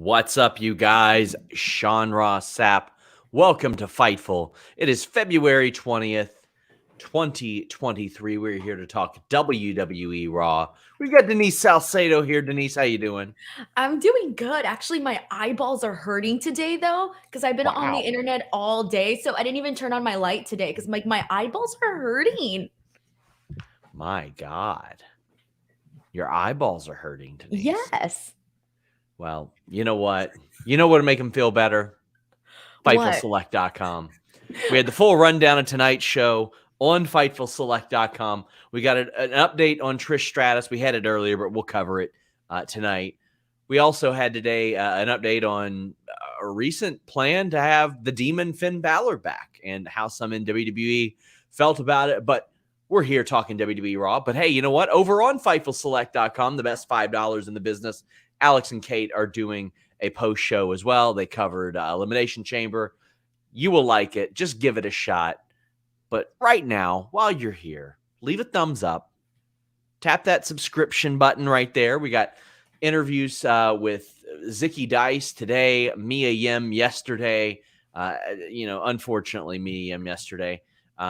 What's up, you guys? Sean Ross Sapp. Welcome to Fightful. It is February 20th, 2023. We're here to talk WWE Raw. We got Denise Salcedo here. Denise, how you doing? I'm doing good. Actually, my eyeballs are hurting today, though, because I've been on the internet all day. So I didn't even turn on my light today because my eyeballs are hurting. My God. Your eyeballs are hurting, Denise. Yes. Well, you know what? You know what would make them feel better? FightfulSelect.com. We had the full rundown of tonight's show on FightfulSelect.com. We got an update on Trish Stratus. We had it earlier, but we'll cover it tonight. We also had today an update on a recent plan to have the Demon Finn Balor back and how some in WWE felt about it. But we're here talking WWE Raw. But hey, you know what? Over on FightfulSelect.com, the best $5 in the business, Alex and Kate are doing a post show as well. They covered Elimination Chamber. You will like it. Just give it a shot. But right now, while you're here, leave a thumbs up. Tap that subscription button right there. We got interviews with Zicky Dice today, Mia Yim yesterday. Unfortunately, Mia Yim yesterday.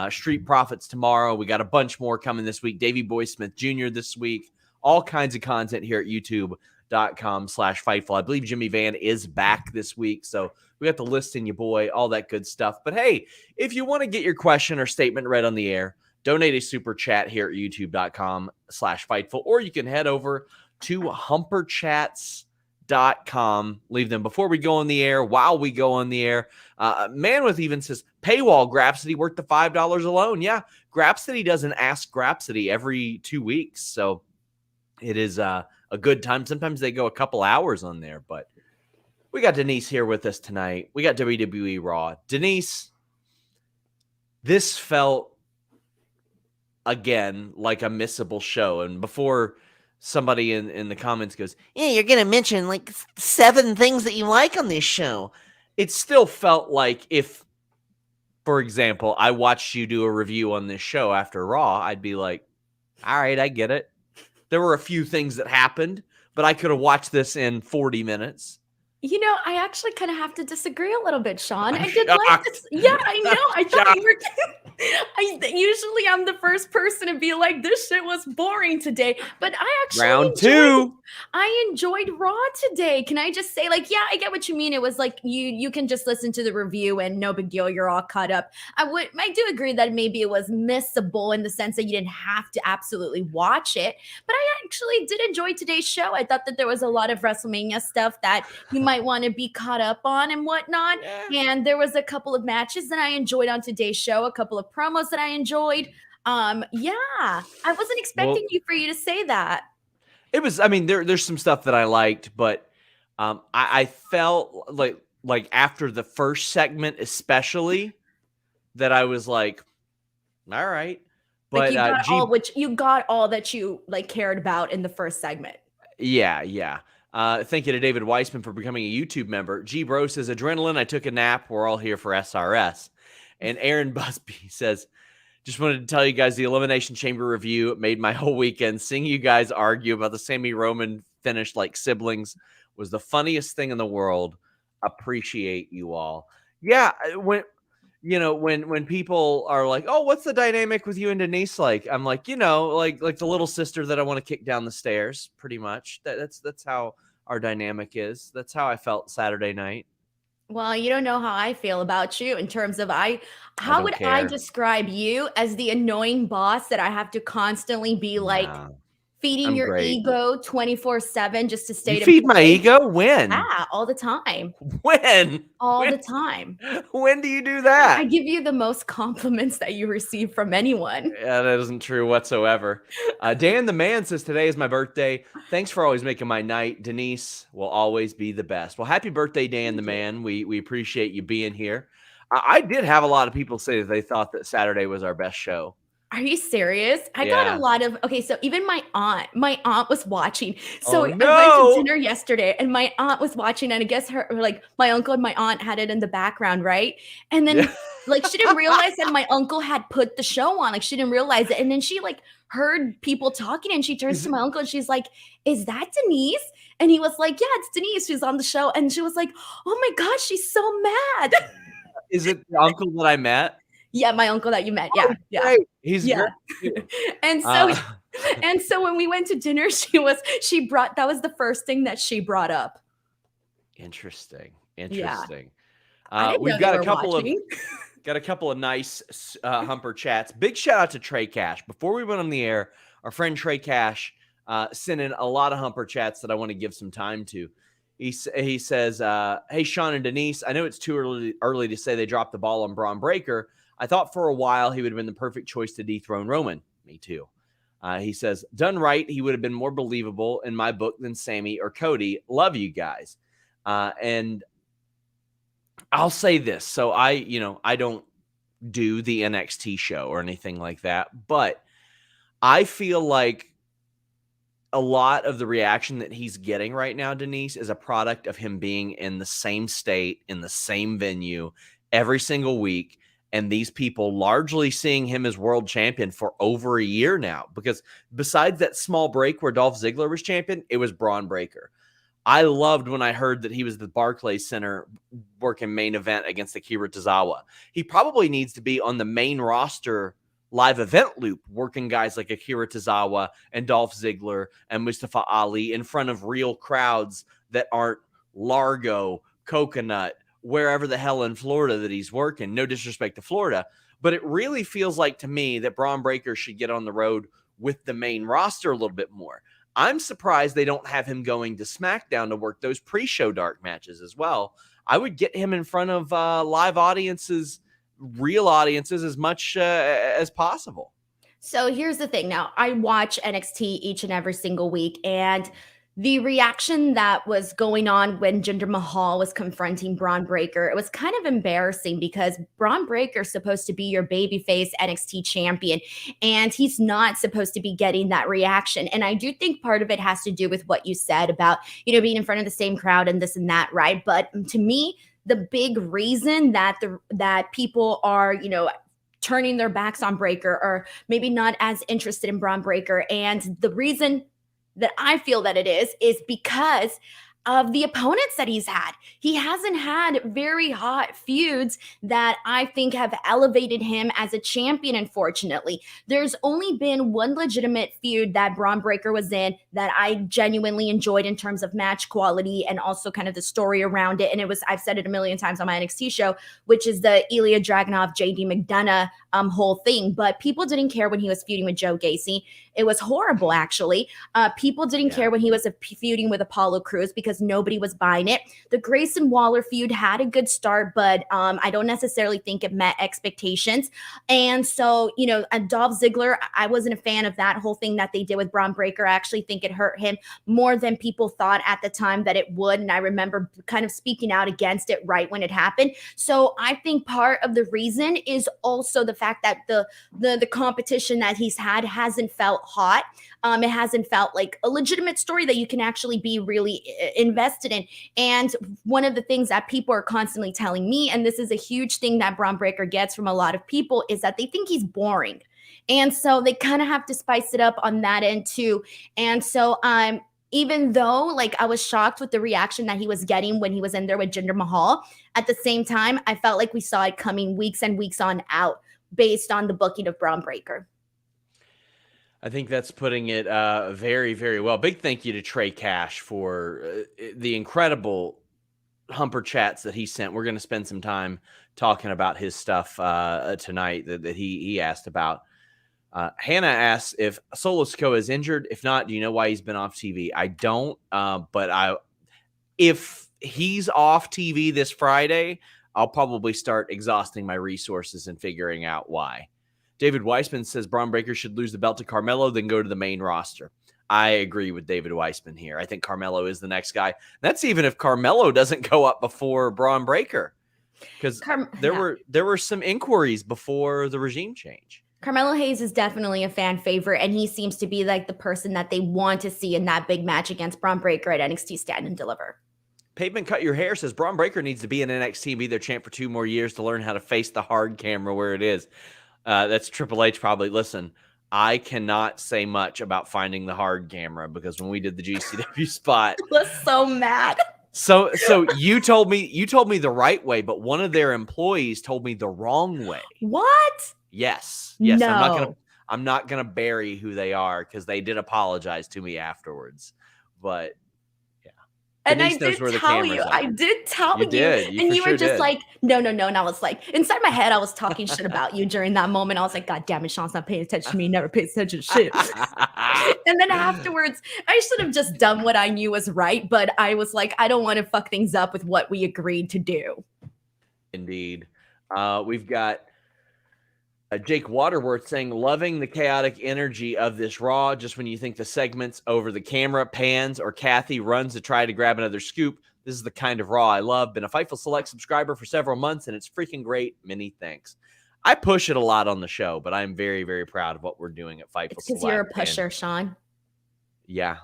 Street Profits tomorrow. We got a bunch more coming this week. Davey Boy Smith Jr. this week. All kinds of content here at YouTube.com/Fightful. I believe Jimmy Van is back this week. So we got the list in your boy, all that good stuff. But hey, if you want to get your question or statement read on the air, donate a super chat here at youtube.com/Fightful, or you can head over to humperchats.com. Leave them before we go on the air, while we go on the air. Manwith even says, paywall Grapsody worth the $5 alone. Yeah, Grapsody doesn't ask Grapsody every 2 weeks. So it is a good time. Sometimes they go a couple hours on there, but we got Denise here with us tonight. We got WWE Raw. Denise, this felt, again, like a missable show. And before somebody in the comments goes, yeah, you're going to mention like 7 things that you like on this show, it still felt like if, for example, I watched you do a review on this show after Raw, I'd be like, all right, I get it. There were a few things that happened, but I could have watched this in 40 minutes. You know, I actually kind of have to disagree a little bit, Sean. I did like this. Yeah, I know. I thought you were. Usually I'm the first person to be like, this shit was boring today. But I actually Round 2. I enjoyed Raw today. Can I just say, like, yeah, I get what you mean. It was like you can just listen to the review and no big deal. You're all caught up. I do agree that maybe it was missable in the sense that you didn't have to absolutely watch it. But I actually did enjoy today's show. I thought that there was a lot of WrestleMania stuff that you might want to be caught up on and whatnot. Yeah. And there was a couple of matches that I enjoyed on today's show, a couple of promos that I enjoyed. Yeah, I wasn't expecting for you to say that. It was, I mean, there's some stuff that I liked, but I felt like after the first segment, especially, that I was like, all right. But like you got all that you like cared about in the first segment. Yeah. Thank you to David Weissman for becoming a YouTube member. G Bro says, adrenaline, I took a nap. We're all here for SRS. And Aaron Busby says, just wanted to tell you guys the Elimination Chamber review made my whole weekend. Seeing you guys argue about the Sami Roman finish like siblings was the funniest thing in the world. Appreciate you all. Yeah, when people are like, oh, what's the dynamic with you and Denise like? I'm like, like the little sister that I want to kick down the stairs, pretty much. That's how our dynamic is. That's how I felt Saturday night. Well, you don't know how I feel about you in terms of how would I describe you as the annoying boss that I have to constantly be like feeding your ego 24/7 just to stay. You feed my ego? When? Yeah, all the time. When? All the time. When do you do that? I give you the most compliments that you receive from anyone. Yeah, that isn't true whatsoever. Dan the Man says, today is my birthday. Thanks for always making my night. Denise will always be the best. Well, happy birthday, Dan the Man. We appreciate you being here. I did have a lot of people say that they thought that Saturday was our best show. Are you serious? I got a lot of, so even my aunt was watching. So I went to dinner yesterday and my aunt was watching, and I guess my uncle and my aunt had it in the background, right? And then she didn't realize that my uncle had put the show on. Like she didn't realize it. And then she heard people talking and she turns to my uncle and she's like, is that Denise? And he was like, yeah, it's Denise who's on the show. And she was like, oh my gosh, she's so mad. Is it the uncle that I met? Yeah, my uncle that you met. Oh, Yeah. great. He's Yeah. great. And so when we went to dinner, that was the first thing that she brought up. Interesting. Yeah. I didn't know We've they got were watching. got a couple of nice Humper chats. Big shout out to Trey Cash. Before we went on the air, our friend Trey Cash sent in a lot of Humper chats that I want to give some time to. He says, hey, Sean and Denise, I know it's too early to say they dropped the ball on Bron Breakker. I thought for a while he would have been the perfect choice to dethrone Roman. Me too. He says, done right, he would have been more believable in my book than Sami or Cody. Love you guys. And I'll say this. So I don't do the NXT show or anything like that, but I feel like a lot of the reaction that he's getting right now, Denise, is a product of him being in the same state, in the same venue every single week. And these people largely seeing him as world champion for over a year now, because besides that small break where Dolph Ziggler was champion, it was Bron Breakker. I loved when I heard that he was the Barclays Center working main event against Akira Tozawa. He probably needs to be on the main roster live event loop, working guys like Akira Tozawa and Dolph Ziggler and Mustafa Ali in front of real crowds that aren't Largo, Coconut, wherever the hell in Florida that he's working. No disrespect to Florida, but it really feels like to me that Bron Breakker should get on the road with the main roster a little bit more. I'm surprised they don't have him going to SmackDown to work those pre-show dark matches as well. I would get him in front of live audiences, real audiences, as much as possible. So here's the thing. Now, I watch NXT each and every single week, and the reaction that was going on when Jinder Mahal was confronting Bron Breakker, it was kind of embarrassing because Bron Breakker is supposed to be your babyface NXT champion, and he's not supposed to be getting that reaction. And I do think part of it has to do with what you said about, being in front of the same crowd and this and that, right? But to me, the big reason that people are, turning their backs on Breakker or maybe not as interested in Bron Breakker, and the reason that I feel that it is because of the opponents that he's had. He hasn't had very hot feuds that I think have elevated him as a champion, unfortunately. There's only been one legitimate feud that Bron Breakker was in that I genuinely enjoyed in terms of match quality and also kind of the story around it. And it was, I've said it a million times on my NXT show, which is the Ilya Dragunov, JD McDonough whole thing. But people didn't care when he was feuding with Joe Gacy. It was horrible, actually. People didn't care when he was feuding with Apollo Crews because nobody was buying it. The Grayson Waller feud had a good start, but I don't necessarily think it met expectations. And so, Dolph Ziggler, I wasn't a fan of that whole thing that they did with Bron Breakker. I actually think it hurt him more than people thought at the time that it would. And I remember kind of speaking out against it right when it happened. So I think part of the reason is also the fact that the competition that he's had hasn't felt hot. It hasn't felt like a legitimate story that you can actually be really invested in. And one of the things that people are constantly telling me, and this is a huge thing that Bron Breakker gets from a lot of people, is that they think he's boring. And so they kind of have to spice it up on that end too. And so even though I was shocked with the reaction that he was getting when he was in there with Jinder Mahal, at the same time, I felt like we saw it coming weeks and weeks on out based on the booking of Bron Breakker. I think that's putting it very, very well. Big thank you to Trey Cash for the incredible Humper chats that he sent. We're going to spend some time talking about his stuff tonight that he asked about. Hannah asks if Solo Sikoa is injured. If not, do you know why he's been off TV? I don't, but if he's off TV this Friday, I'll probably start exhausting my resources and figuring out why. David Weissman says Bron Breakker should lose the belt to Carmelo, then go to the main roster. I agree with David Weissman here. I think Carmelo is the next guy. That's even if Carmelo doesn't go up before Bron Breakker, because there were some inquiries before the regime change. Carmelo Hayes is definitely a fan favorite, and he seems to be like the person that they want to see in that big match against Bron Breakker at NXT Stand and Deliver. Pavement Cut Your Hair says Bron Breakker needs to be in NXT and be their champ for 2 more years to learn how to face the hard camera where it is. That's Triple H probably. Listen, I cannot say much about finding the hard camera because when we did the GCW spot, I was so mad. So you told me the right way, but one of their employees told me the wrong way. What? Yes. No. I'm not gonna bury who they are because they did apologize to me afterwards. But yeah. And Denise I knows did where the tell you. cameras are. I did tell you. You did. You and for you sure were just did. like, no. And I was like, inside my head, I was talking shit about you during that moment. I was like, God damn it, Sean's not paying attention to me. Never pays attention to shit. And then afterwards, I should have just done what I knew was right. But I was like, I don't want to fuck things up with what we agreed to do. Indeed. We've got Jake Waterworth saying, loving the chaotic energy of this Raw. Just when you think the segment's over the camera, pans, or Kathy runs to try to grab another scoop, this is the kind of Raw I love. Been a Fightful Select subscriber for several months, and it's freaking great. Many thanks. I push it a lot on the show, but I'm very, very proud of what we're doing at Fightful It's Select. because you're a pusher, Sean. Yeah,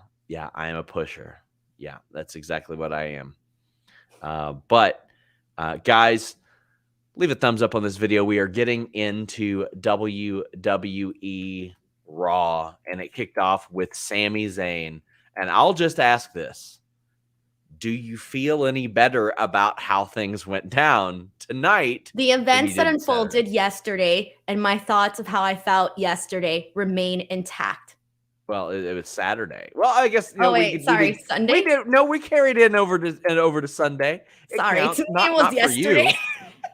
I am a pusher. Yeah, that's exactly what I am. But guys, leave a thumbs up on this video. We are getting into WWE Raw, and it kicked off with Sami Zayn. And I'll just ask this. Do you feel any better about how things went down tonight? The events that unfolded yesterday and my thoughts of how I felt yesterday remain intact. Well, it was Saturday. Well, I guess. Sunday. We carried in over to Sunday. Sorry, counts. to me it was yesterday.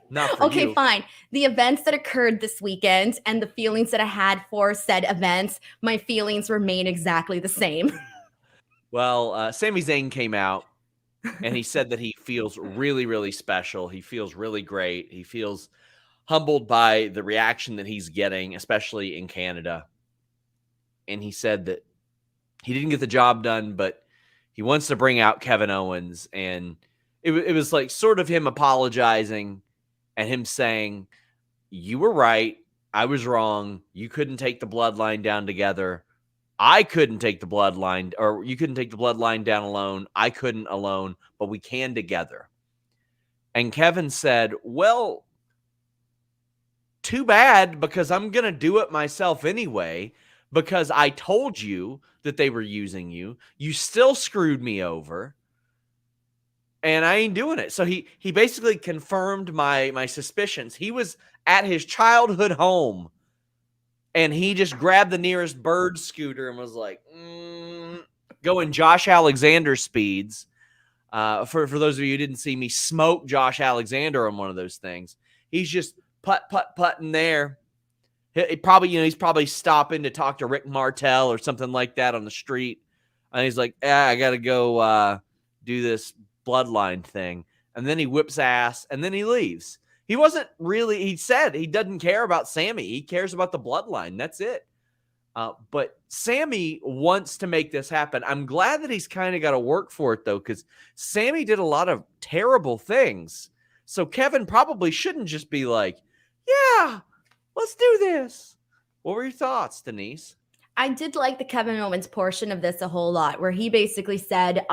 Not for okay, you. fine. The events that occurred this weekend and the feelings that I had for said events, my feelings remain exactly the same. Well, Sami Zayn came out and he said that he feels really, really special. He feels really great. He feels humbled by the reaction that he's getting, especially in Canada. And he said that he didn't get the job done, but he wants to bring out Kevin Owens. And it was like sort of him apologizing and him saying, you were right. I was wrong. You couldn't take the bloodline down together. I couldn't take the bloodline, or you couldn't take the bloodline down alone. I couldn't alone, but we can together. And Kevin said, well, too bad, because I'm going to do it myself anyway, because I told you that they were using you. You still screwed me over. And I ain't doing it. So he basically confirmed my suspicions. He was at his childhood home, and he just grabbed the nearest bird scooter and was like, going Josh Alexander speeds. For those of you who didn't see me smoke Josh Alexander on one of those things, he's just putting there. He's probably stopping to talk to Rick Martel or something like that on the street. And he's like, I got to go do this bloodline thing. And then he whips ass and then he leaves. He said he doesn't care about Sami. He cares about the bloodline. That's it. But Sami wants to make this happen. I'm glad that he's kind of got to work for it, though, because Sami did a lot of terrible things. So Kevin probably shouldn't just be like, yeah, let's do this. What were your thoughts, Denise? I did like the Kevin Owens portion of this a whole lot, where he basically said,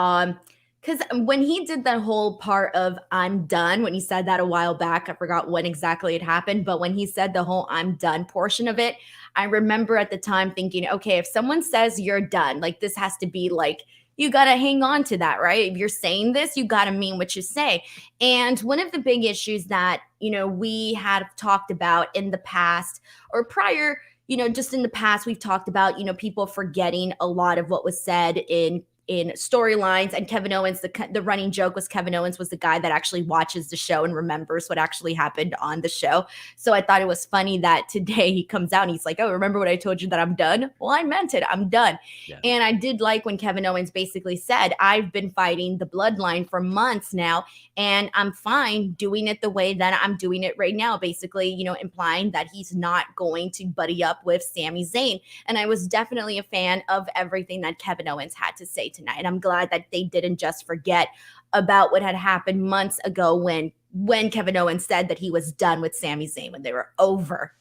because when he did that whole part of I'm done, when he said that a while back, I forgot when exactly it happened, but when he said the whole I'm done portion of it, I remember at the time thinking, okay, if someone says you're done, like this has to be like, you got to hang on to that, right? If you're saying this, you got to mean what you say. And one of the big issues that, we had talked about in the past or prior, just in the past, we've talked about, people forgetting a lot of what was said in storylines. And Kevin Owens, the running joke was Kevin Owens was the guy that actually watches the show and remembers what actually happened on the show. So I thought it was funny that today he comes out and he's like, oh, remember what I told you that I'm done? Well, I meant it. I'm done. Yeah. And I did like when Kevin Owens basically said, I've been fighting the bloodline for months now, and I'm fine doing it the way that I'm doing it right now, basically, implying that he's not going to buddy up with Sami Zayn. And I was definitely a fan of everything that Kevin Owens had to say tonight. And I'm glad that they didn't just forget about what had happened months ago when Kevin Owens said that he was done with Sami Zayn, when they were over.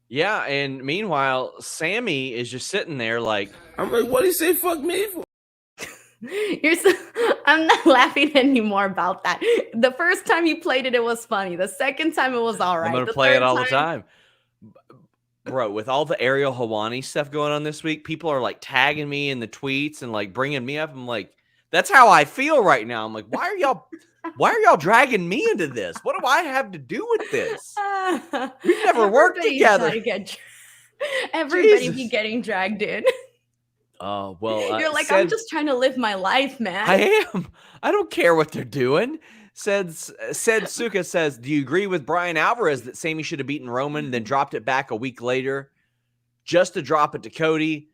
Yeah, and meanwhile, Sami is just sitting there like, I'm like, what do you say fuck me for? I'm not laughing anymore about that. The first time you played it, it was funny. The second time it was all right. I'm going to play it all the time. bro, with all the Ariel Helwani stuff going on this week, people are like tagging me in the tweets and like bringing me up. I'm like, that's how I feel right now. I'm like, why are y'all dragging me into this? What do I have to do with this? We've never worked together. Everybody be Jesus. getting dragged in. Oh, well, You're like, I'm just trying to live my life, man. I am. I don't care what they're doing. Said Suka says, do you agree with Brian Alvarez that Sami should have beaten Roman, then dropped it back a week later just to drop it to Cody?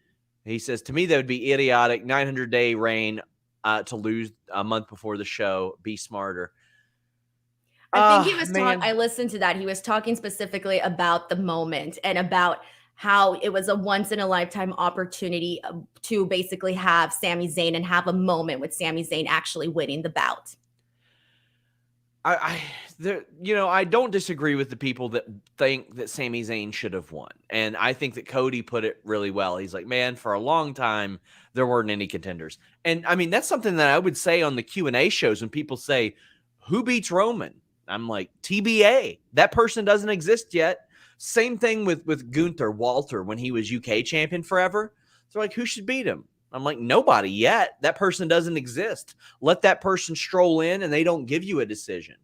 He says, to me, that would be idiotic. 900-day reign to lose a month before the show. Be smarter. I think he was talking. I listened to that. He was talking specifically about the moment and about how it was a once-in-a-lifetime opportunity to basically have Sami Zayn and have a moment with Sami Zayn actually winning the bout. I don't disagree with the people that think that Sami Zayn should have won. And I think that Cody put it really well. He's like, man, for a long time, there weren't any contenders. And I mean, that's something that I would say on the Q&A shows when people say, who beats Roman? I'm like, TBA. That person doesn't exist yet. Same thing with Gunther Walter when he was UK champion forever. So like, who should beat him? I'm like, nobody yet. That person doesn't exist. Let that person stroll in and they don't give you a decision.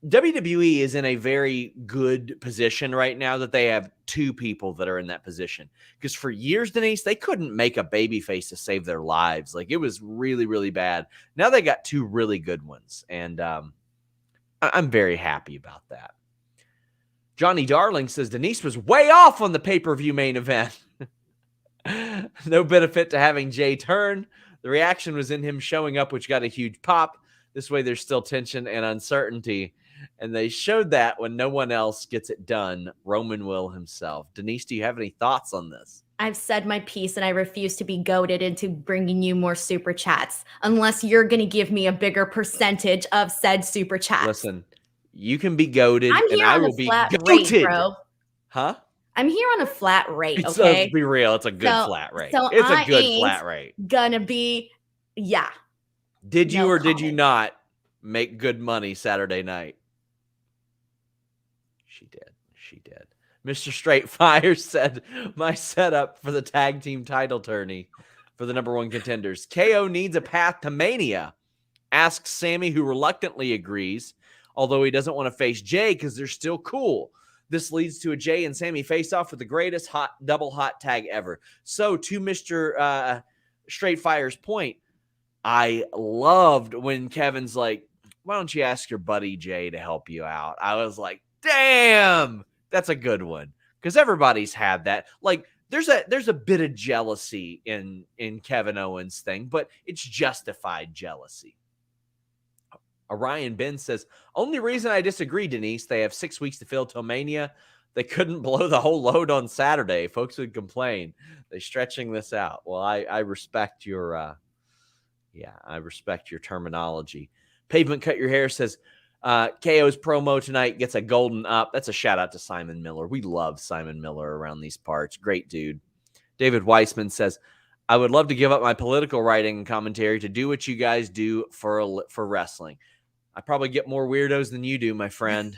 WWE is in a very good position right now that they have two people that are in that position. Because for years, Denise, they couldn't make a babyface to save their lives. Like, it was really, really bad. Now they got two really good ones. And I'm very happy about that. Johnny Darling says Denise was way off on the pay-per-view main event. No benefit to having Jay turn. The reaction was in him showing up, which got a huge pop. This way there's still tension and uncertainty. And they showed that when no one else gets it done, Roman will himself. Denise, do you have any thoughts on this? I've said my piece and I refuse to be goaded into bringing you more super chats unless you're going to give me a bigger percentage of said super chats. Listen, you can be goaded and I will be goated. Rate, bro. Huh? I'm here on a flat rate, okay? So, let's be real. It's a good flat rate. So it's a good flat rate. Gonna be, yeah. Did you did you not make good money Saturday night? She did. She did. Mr. Straight Fire said, my setup for the tag team title tourney for the number one contenders. KO needs a path to Mania. Asks Sami, who reluctantly agrees, although he doesn't want to face Jay because they're still cool. This leads to a Jay and Sami face-off with the greatest double hot tag ever. So, to Mr. Straight Fire's point, I loved when Kevin's like, why don't you ask your buddy Jay to help you out? I was like, damn, that's a good one. Because everybody's had that. Like, there's a bit of jealousy in Kevin Owens' thing, but it's justified jealousy. Orion Ben says, only reason I disagree, Denise, they have 6 weeks to fill till Mania. They couldn't blow the whole load on Saturday. Folks would complain. They're stretching this out. Well, I respect your, I respect your terminology. Pavement Cut Your Hair says, KO's promo tonight gets a golden up. That's a shout out to Simon Miller. We love Simon Miller around these parts. Great dude. David Weissman says, I would love to give up my political writing and commentary to do what you guys do for wrestling. I probably get more weirdos than you do, my friend.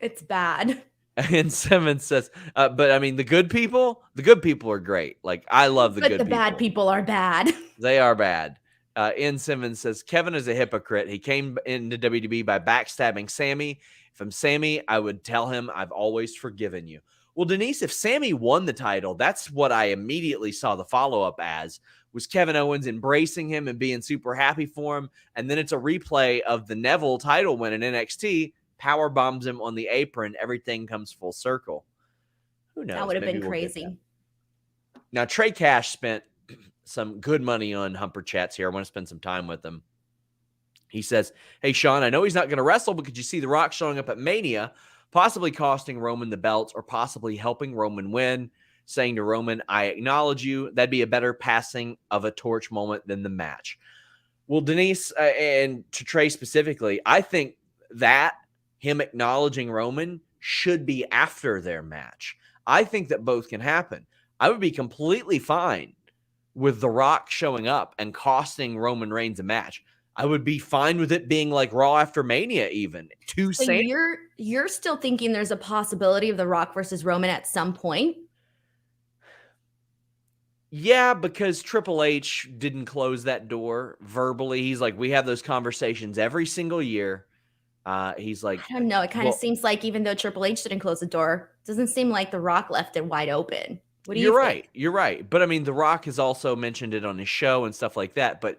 It's bad. And Simmons says, but I mean, the good people are great. Like, I love the good people. But the bad people are bad. They are bad. Ian Simmons says, Kevin is a hypocrite. He came into WWE by backstabbing Sami. If I'm Sami, I would tell him I've always forgiven you. Well, Denise, if Sami won the title, that's what I immediately saw the follow-up as, was Kevin Owens embracing him and being super happy for him. And then it's a replay of the Neville title win in NXT, power bombs him on the apron. Everything comes full circle. Who knows? That would have been crazy. Now, Trey Cash spent some good money on Humper Chats here. I want to spend some time with him. He says, hey, Sean, I know he's not going to wrestle, but could you see The Rock showing up at Mania, possibly costing Roman the belts or possibly helping Roman win, saying to Roman, I acknowledge you. That'd be a better passing of a torch moment than the match. Well, Denise, and to Trey specifically, I think that him acknowledging Roman should be after their match. I think that both can happen. I would be completely fine with The Rock showing up and costing Roman Reigns a match. I would be fine with it being like Raw after Mania, even. So you're still thinking there's a possibility of The Rock versus Roman at some point? Yeah, because Triple H didn't close that door verbally. He's like, we have those conversations every single year. He's like, I don't know. It kind of seems like even though Triple H didn't close the door, it doesn't seem like The Rock left it wide open. What do you think? Right. You're right. But I mean, The Rock has also mentioned it on his show and stuff like that. But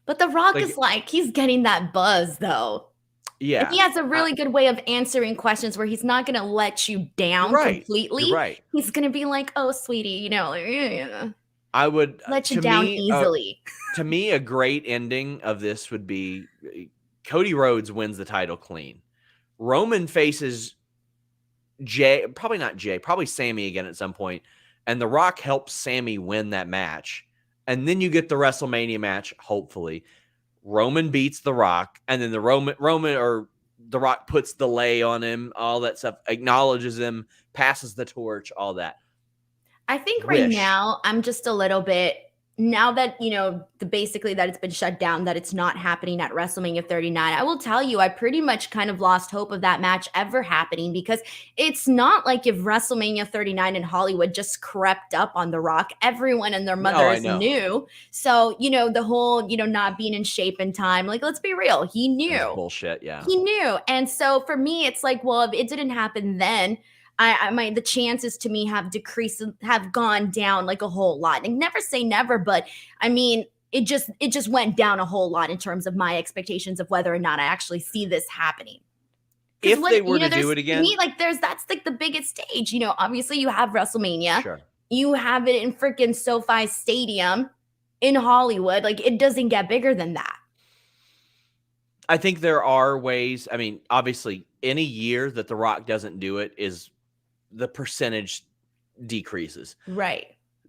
The Rock is like, he's getting that buzz though. Yeah. Like, he has a really good way of answering questions where he's not going to let you down completely. You're right. He's going to be like, oh, sweetie, I would let you down easily. To me, a great ending of this would be Cody Rhodes wins the title clean. Roman faces probably Sami again at some point, and The Rock helps Sami win that match. And then you get the WrestleMania match, hopefully. Roman beats The Rock, and then the Roman or The Rock puts the lay on him, all that stuff, acknowledges him, passes the torch, all that. I think right now I'm just a little bit, now that, basically that it's been shut down, that it's not happening at WrestleMania 39, I will tell you, I pretty much kind of lost hope of that match ever happening, because it's not like if WrestleMania 39 in Hollywood just crept up on The Rock. Everyone and their mothers knew. So, the whole, not being in shape in time, like, let's be real, he knew. That's bullshit, yeah. He knew. And so for me, it's like, well, if it didn't happen then, the chances to me have gone down like a whole lot. And never say never, but I mean, it just went down a whole lot in terms of my expectations of whether or not I actually see this happening. If they were to do it again, to me, like that's like the biggest stage. Obviously you have WrestleMania. Sure. You have it in freaking SoFi Stadium in Hollywood. Like, it doesn't get bigger than that. I think there are ways. I mean, obviously, any year that The Rock doesn't do it is the percentage decreases. Right.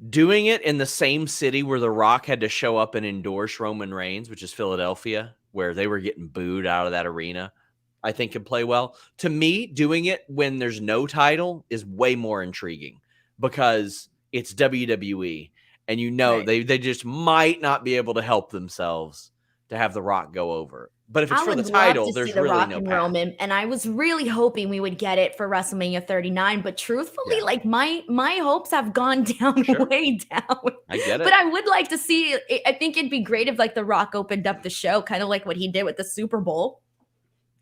Doing it in the same city where The Rock had to show up and endorse Roman Reigns, which is Philadelphia, where they were getting booed out of that arena, I think can play well. To me, doing it when there's no title is way more intriguing because it's WWE, and they just might not be able to help themselves to have The Rock go over. But if it's for the title, there's really no path. Roman, and I was really hoping we would get it for WrestleMania 39. But truthfully, like my hopes have gone down way down. I get it. But I would like to see. I think it'd be great if like The Rock opened up the show, kind of like what he did with the Super Bowl.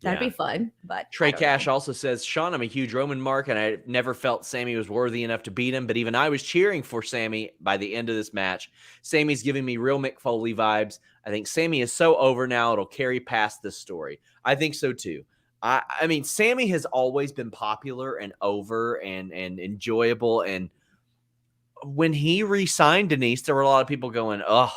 That'd be fun. But Trey Cash also says, Sean, I'm a huge Roman mark, and I never felt Sami was worthy enough to beat him. But even I was cheering for Sami by the end of this match. Sami's giving me real Mick Foley vibes. I think Sami is so over now, it'll carry past this story. I think so too. I mean, Sami has always been popular and over and enjoyable. And when he re-signed Denise, there were a lot of people going, oh,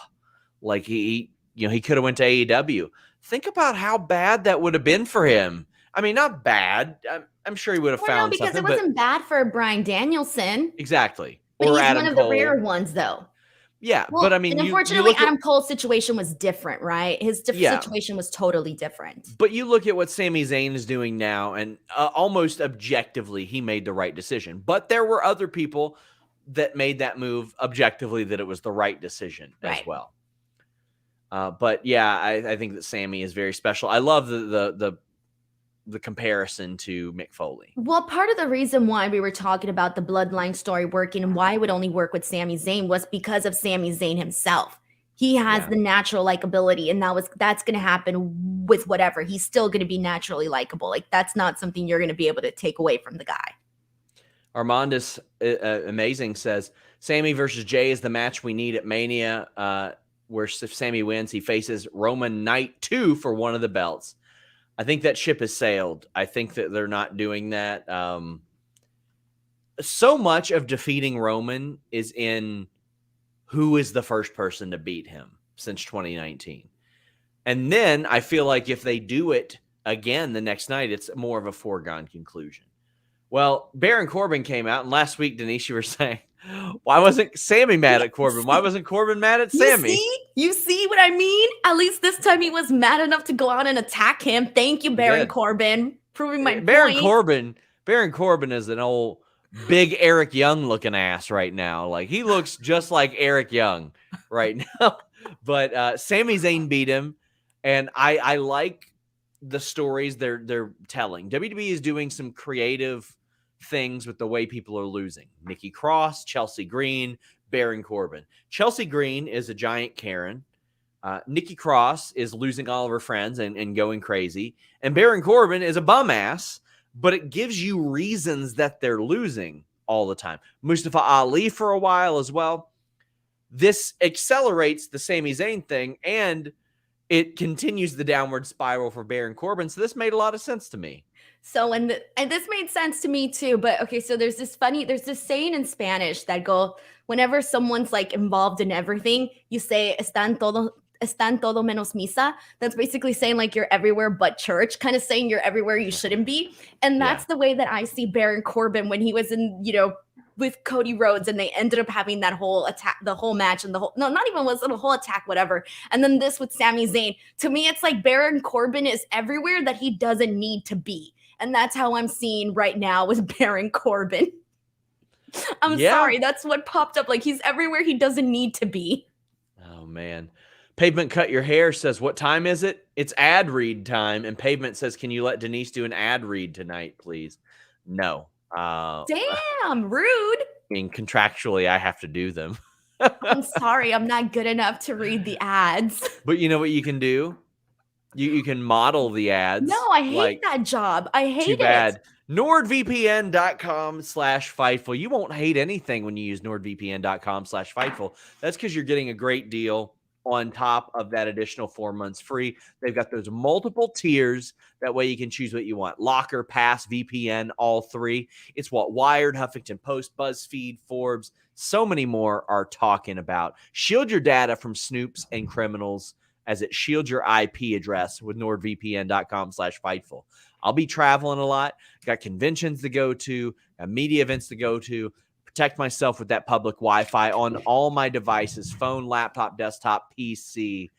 like he could have went to AEW. Think about how bad that would have been for him. I mean, not bad. I'm sure he would have found something. Because it wasn't bad for Bryan Danielson. Exactly. But he's Adam one of Cole. The rare ones, though. Yeah, well, but I mean, unfortunately, Adam Cole's situation was different, right? His situation was totally different. But you look at what Sami Zayn is doing now, and almost objectively, he made the right decision. But there were other people that made that move objectively that it was the right decision as well. But yeah, I think that Sami is very special. I love the comparison to Mick Foley. Well, part of the reason why we were talking about the bloodline story working and why it would only work with Sami Zayn was because of Sami Zayn himself. He has the natural likability, and that's going to happen with whatever. He's still going to be naturally likable. Like, that's not something you're going to be able to take away from the guy. Armandus Amazing says, Sami versus Jay is the match we need at Mania, where if Sami wins, he faces Roman Night 2 for one of the belts. I think that ship has sailed. I think that they're not doing that. So much of defeating Roman is in who is the first person to beat him since 2019. And then I feel like if they do it again the next night, it's more of a foregone conclusion. Well, Baron Corbin came out, and last week, Denise, you were saying, why wasn't Sami mad at Corbin? Why wasn't Corbin mad at Sami? You see what I mean? At least this time he was mad enough to go out and attack him. Thank you, Baron Corbin, proving my point. Baron Corbin is an old big Eric Young looking ass right now. Like, he looks just like Eric Young right now. But Sami Zayn beat him. And I like the stories they're telling. WWE is doing some creative things with the way people are losing. Nikki Cross, Chelsea Green, Baron Corbin. Chelsea Green is a giant Karen. Nikki Cross is losing all of her friends and going crazy. And Baron Corbin is a bum ass, but it gives you reasons that they're losing all the time. Mustafa Ali for a while as well. This accelerates the Sami Zayn thing, and it continues the downward spiral for Baron Corbin. So this made a lot of sense to me. So and this made sense to me too. But okay, so there's this saying in Spanish that go whenever someone's like involved in everything, you say están todo menos misa. That's basically saying like you're everywhere but church, kind of saying you're everywhere you shouldn't be. And that's the way that I see Baron Corbin when he was in, with Cody Rhodes, and they ended up having that whole attack, the whole match, and not even was it a whole attack, whatever. And then this with Sami Zayn. To me, it's like Baron Corbin is everywhere that he doesn't need to be. And that's how I'm seeing right now with Baron Corbin. I'm sorry, that's what popped up. Like, he's everywhere he doesn't need to be. Oh, man. Pavement Cut Your Hair says, what time is it? It's ad read time. And Pavement says, can you let Denise do an ad read tonight, please? No. Damn, rude. I mean, contractually, I have to do them. I'm sorry, I'm not good enough to read the ads. But you know what you can do? You can model the ads. No, I hate that job. I hate it. Too bad. NordVPN.com/Fightful. You won't hate anything when you use NordVPN.com/Fightful. That's because you're getting a great deal on top of that additional 4 months free. They've got those multiple tiers. That way you can choose what you want. Locker, Pass, VPN, all three. It's what Wired, Huffington Post, BuzzFeed, Forbes, so many more are talking about. Shield your data from snoops and criminals as it shields your IP address with NordVPN.com/Fightful. I'll be traveling a lot. Got conventions to go to, media events to go to. Protect myself with that public Wi-Fi on all my devices, phone, laptop, desktop, PC,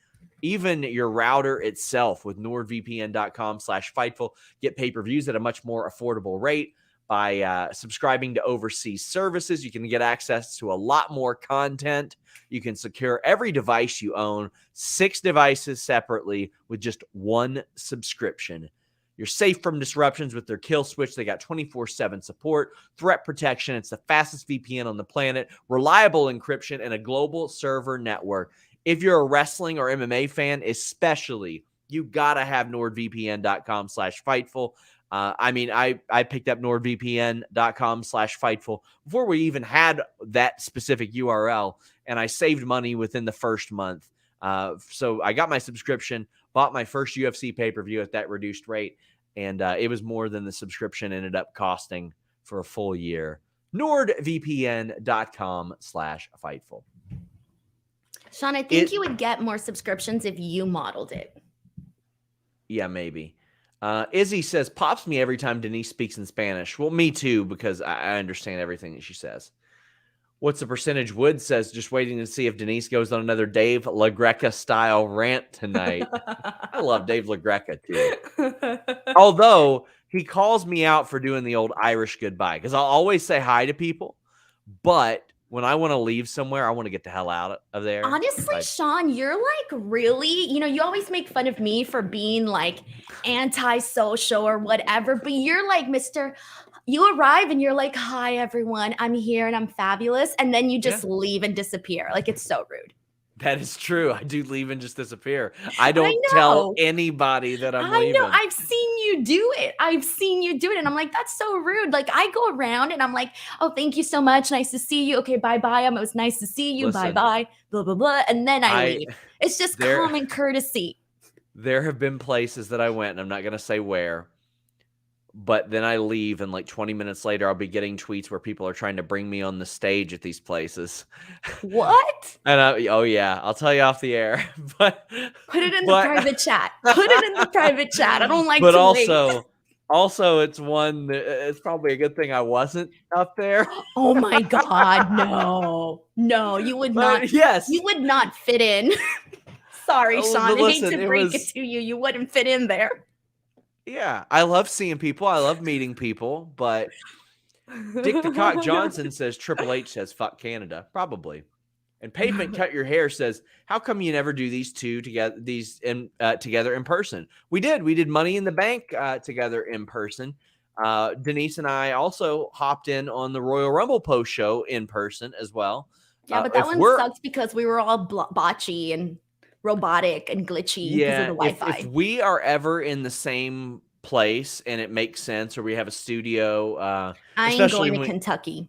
even your router itself with NordVPN.com/Fightful. Get pay-per-views at a much more affordable rate by subscribing to overseas services. You can get access to a lot more content. You can secure every device you own, 6 devices separately with just one subscription. You're safe from disruptions with their kill switch. They got 24/7 support, threat protection. It's the fastest VPN on the planet, reliable encryption, and a global server network. If you're a wrestling or MMA fan, especially, you got to have NordVPN.com/Fightful. I picked up NordVPN.com/Fightful before we even had that specific URL, and I saved money within the first month. So I got my subscription, bought my first UFC pay-per-view at that reduced rate, and it was more than the subscription ended up costing for a full year. NordVPN.com/Fightful. Sean, I think you would get more subscriptions if you modeled it. Yeah, maybe. Izzy says, pops me every time Denise speaks in Spanish. Well, me too, because I understand everything that she says. What's the percentage? Wood says, just waiting to see if Denise goes on another Dave LaGreca style rant tonight. I love Dave LaGreca too. Although he calls me out for doing the old Irish goodbye, because I'll always say hi to people, but when I want to leave somewhere, I want to get the hell out of there. Honestly, Sean, you're like really, you always make fun of me for being like anti-social or whatever, but you're like you arrive and you're like, hi, everyone, I'm here and I'm fabulous. And then you just leave and disappear. Like, it's so rude. That is true. I do leave and just disappear. I don't tell anybody that I'm leaving. I know. I've seen you do it. And I'm like, that's so rude. Like, I go around and I'm like, oh, thank you so much. Nice to see you. Okay, bye-bye. It was nice to see you. Listen, bye-bye. Blah, blah, blah. And then I leave. It's just common courtesy. There have been places that I went, and I'm not going to say where, but then I leave, and like 20 minutes later, I'll be getting tweets where people are trying to bring me on the stage at these places. What? And I'll tell you off the air. But put it in the private chat. Put it in the private chat. I don't like. But also, it's one that it's probably a good thing I wasn't up there. Oh my God, no, you would not. Yes, you would not fit in. Sorry, Sean. I hate to break it to you. You wouldn't fit in there. Yeah, I love seeing people. I love meeting people, but Dick the Cock Johnson says Triple H says fuck Canada. Probably. And Pavement Cut Your Hair says, how come you never do these two together, together in person? We did Money in the Bank together in person. Denise and I also hopped in on the Royal Rumble post show in person as well. Yeah, but that one sucks because we were all botchy and robotic and glitchy because of the Wi-Fi. If we are ever in the same place and it makes sense, or we have a studio, I ain't going to Kentucky.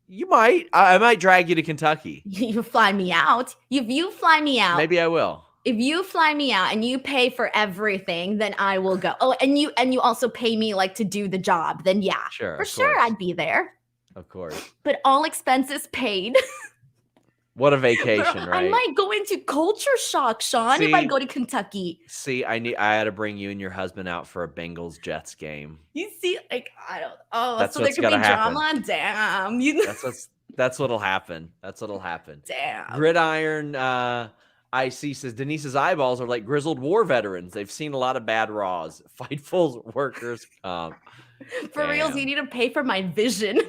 You might. I might drag you to Kentucky. You fly me out. If you fly me out, maybe I will. If you fly me out and you pay for everything, then I will go. Oh, and you also pay me like to do the job. Then yeah, sure, for sure, I'd be there. Of course, but all expenses paid. What a vacation, right? I might go into culture shock, Sean, if I go to Kentucky. See, I had to bring you and your husband out for a Bengals Jets game. You see, like I don't. Oh, so there could be drama. Damn, that's what'll happen. That's what'll happen. Damn. Gridiron IC says Denise's eyeballs are like grizzled war veterans. They've seen a lot of bad Raws. Fightful's workers comp. For reals, you need to pay for my vision.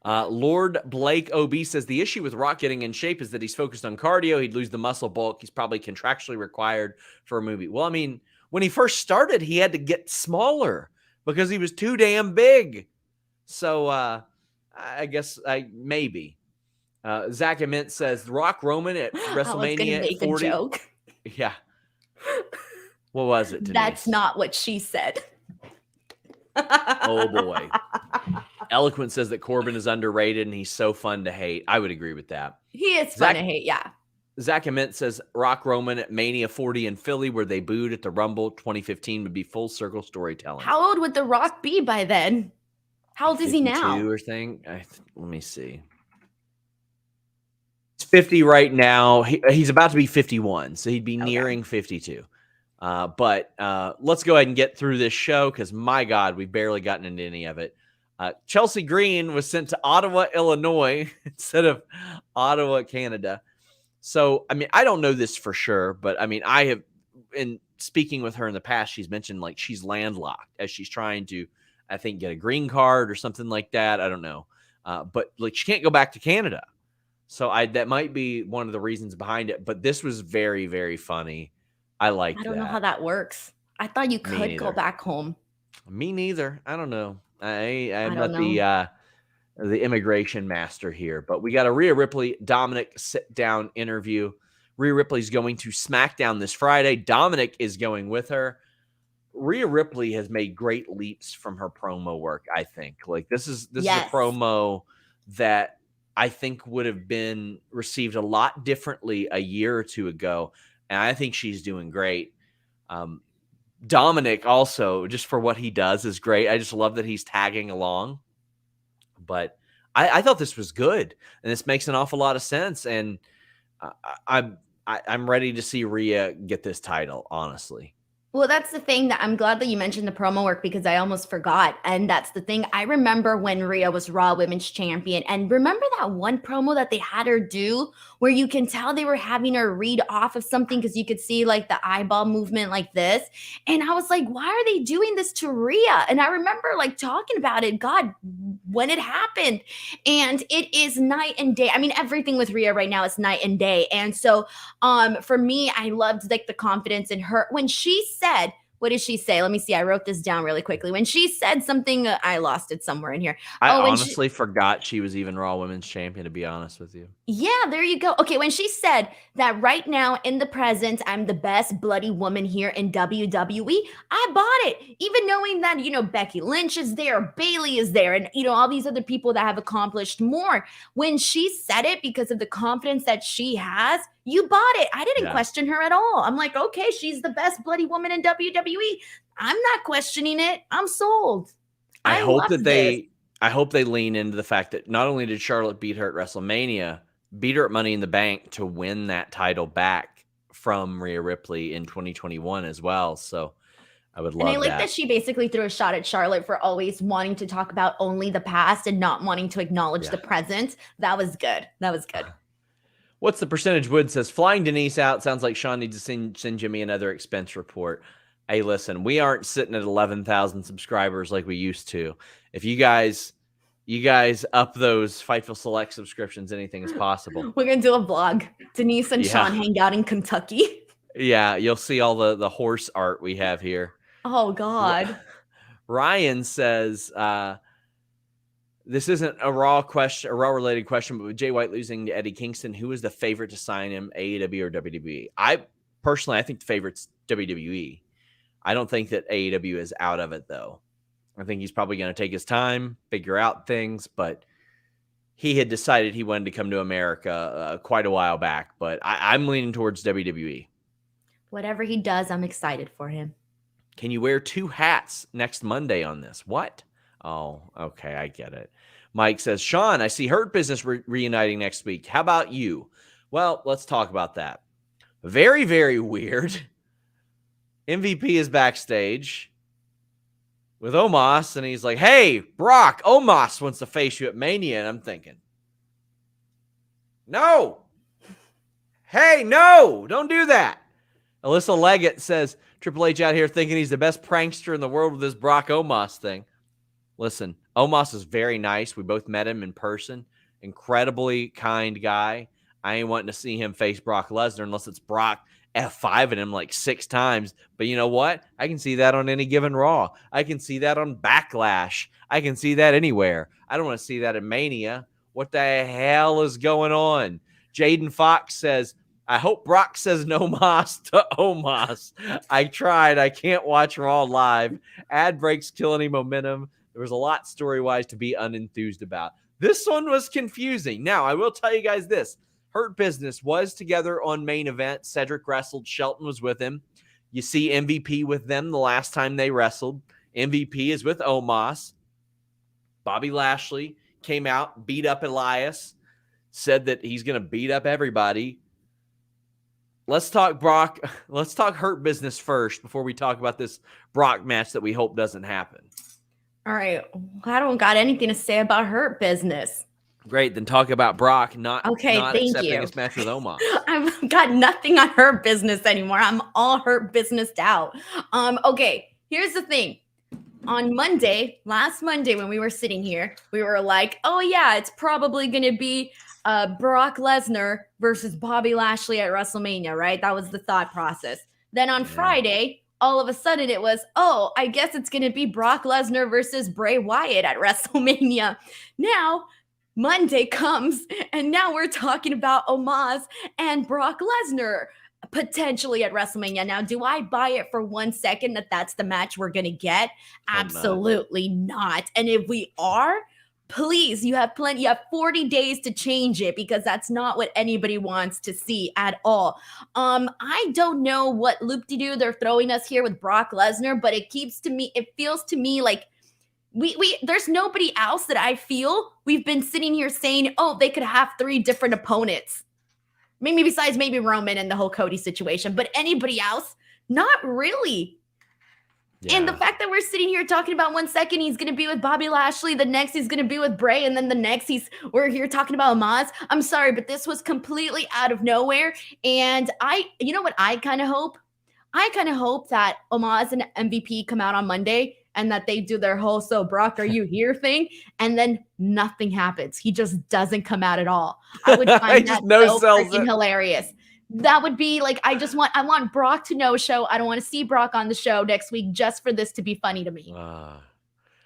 Lord Blake OB says the issue with Rock getting in shape is that he's focused on cardio. He'd lose the muscle bulk. He's probably contractually required for a movie. Well, I mean, when he first started, he had to get smaller because he was too damn big. So I guess maybe. Zach Ament says Rock Roman at WrestleMania I was gonna make 40. A joke. Yeah. What was it, Denise? That's not what she said. Oh boy. Eloquent says that Corbin is underrated and he's so fun to hate. I would agree with that. He is fun to hate, yeah. Zach Ament says Rock Roman at Mania 40 in Philly, where they booed at the Rumble 2015, would be full circle storytelling. How old would The Rock be by then? How old is he now? Or thing. Let me see. He's 50 right now. He's about to be 51, so he'd be nearing 52. But let's go ahead and get through this show because, my God, we've barely gotten into any of it. Chelsea Green was sent to Ottawa, Illinois, instead of Ottawa, Canada. So, I mean, I don't know this for sure, but I mean, I have, in speaking with her in the past, she's mentioned like she's landlocked as she's trying to, I think, get a green card or something like that. I don't know. But like she can't go back to Canada. So that might be one of the reasons behind it. But this was very, very funny. I like that. I don't know how that works. I thought you could go back home. Me neither. I don't know. I'm not the immigration master here, but we got a Rhea Ripley Dominic sit down interview. Rhea Ripley's going to SmackDown this Friday. Dominic is going with her. Rhea Ripley has made great leaps from her promo work. I think like this is a promo that I think would have been received a lot differently a year or two ago, and I think she's doing great. Dominic also, just for what he does, is great. I just love that he's tagging along. But I thought this was good, and this makes an awful lot of sense. And I'm ready to see Rhea get this title, honestly. Well, that's the thing that I'm glad that you mentioned the promo work because I almost forgot. And that's the thing. I remember when Rhea was Raw Women's Champion. And remember that one promo that they had her do where you can tell they were having her read off of something because you could see like the eyeball movement like this. And I was like, why are they doing this to Rhea? And I remember like talking about it, God, when it happened. And it is night and day. I mean, everything with Rhea right now is night and day. And so for me, I loved like the confidence in her when she said, what did she say? Let me see. I wrote this down really quickly. When she said something, I lost it somewhere in here. I honestly forgot she was even Raw Women's Champion, to be honest with you. Yeah, there you go. Okay, when she said that right now in the present, I'm the best bloody woman here in WWE, I bought it. Even knowing that, Becky Lynch is there, Bayley is there, and, all these other people that have accomplished more. When she said it because of the confidence that she has, you bought it. I didn't question her at all. I'm like, okay, she's the best bloody woman in WWE. I'm not questioning it. I'm sold. I hope they lean into the fact that not only did Charlotte beat her at WrestleMania, beat her at Money in the Bank to win that title back from Rhea Ripley in 2021 as well. So I would love that. And I like that she basically threw a shot at Charlotte for always wanting to talk about only the past and not wanting to acknowledge the present. That was good. That was good. What's the percentage? Wood says flying Denise out sounds like Sean needs to send Jimmy another expense report. Hey, listen, we aren't sitting at 11,000 subscribers like we used to. If you guys You guys up those Fightful Select subscriptions. Anything is possible. We're gonna do a vlog. Denise and Yeah. Sean hang out in Kentucky. Yeah, you'll see all the horse art we have here. Oh God. Ryan says, this isn't a Raw related question, but with Jay White losing to Eddie Kingston, who is the favorite to sign him, AEW or WWE? I think the favorite's WWE. I don't think that AEW is out of it, though. I think he's probably going to take his time, figure out things, but he had decided he wanted to come to America quite a while back, but I'm leaning towards WWE. Whatever he does, I'm excited for him. Can you wear 2 hats next Monday on this? What? Oh, okay, I get it. Mike says, Sean, I see Hurt Business reuniting next week. How about you? Well, let's talk about that. Very, very weird. MVP is backstage with Omos, and he's like, hey, Brock, Omos wants to face you at Mania. And I'm thinking, no. Hey, no, don't do that. Alyssa Leggett says, Triple H out here thinking he's the best prankster in the world with this Brock Omos thing. Listen, Omos is very nice. We both met him in person. Incredibly kind guy. I ain't wanting to see him face Brock Lesnar unless it's Brock F5ing him like 6 times. But you know what? I can see that on any given Raw. I can see that on Backlash. I can see that anywhere. I don't want to see that in Mania. What the hell is going on? Jaden Fox says, I hope Brock says no mas to Omos. I tried. I can't watch Raw live. Ad breaks kill any momentum. There was a lot story-wise to be unenthused about. This one was confusing. Now, I will tell you guys this. Hurt Business was together on Main Event. Cedric wrestled. Shelton was with him. You see MVP with them the last time they wrestled. MVP is with Omos. Bobby Lashley came out, beat up Elias, said that he's going to beat up everybody. Let's talk Brock. Let's talk Hurt Business first before we talk about this Brock match that we hope doesn't happen. All right. I don't got anything to say about Hurt Business. Great. Then talk about Brock not thank accepting you. his match with Omos. I've got nothing on Hurt Business anymore. I'm all Hurt Businessed out. Okay. Here's the thing. On last Monday, when we were sitting here, we were like, oh yeah, it's probably going to be Brock Lesnar versus Bobby Lashley at WrestleMania, right? That was the thought process. Then on Friday, all of a sudden it was, oh, I guess it's going to be Brock Lesnar versus Bray Wyatt at WrestleMania. Now, Monday comes, and now we're talking about Omos and Brock Lesnar potentially at WrestleMania. Now, do I buy it for 1 second that that's the match we're going to get? Absolutely not. And if we are, please, you have 40 days to change it because that's not what anybody wants to see at all. I don't know what loop-de-doo they're throwing us here with Brock Lesnar, but it feels to me like there's nobody else that I feel we've been sitting here saying, oh, they could have 3 different opponents. Maybe besides Roman and the whole Cody situation, but anybody else? Not really. Yeah. And the fact that we're sitting here talking about 1 second he's going to be with Bobby Lashley, the next he's going to be with Bray, and then the next we're here talking about Omos. I'm sorry, but this was completely out of nowhere. And you know what I kind of hope? I kind of hope that Omos and MVP come out on Monday and that they do their whole "so Brock, are you here?" thing, and then nothing happens. He just doesn't come out at all. I would find that so freaking hilarious. That would be like, I want Brock to no show. I don't want to see Brock on the show next week just for this to be funny to me.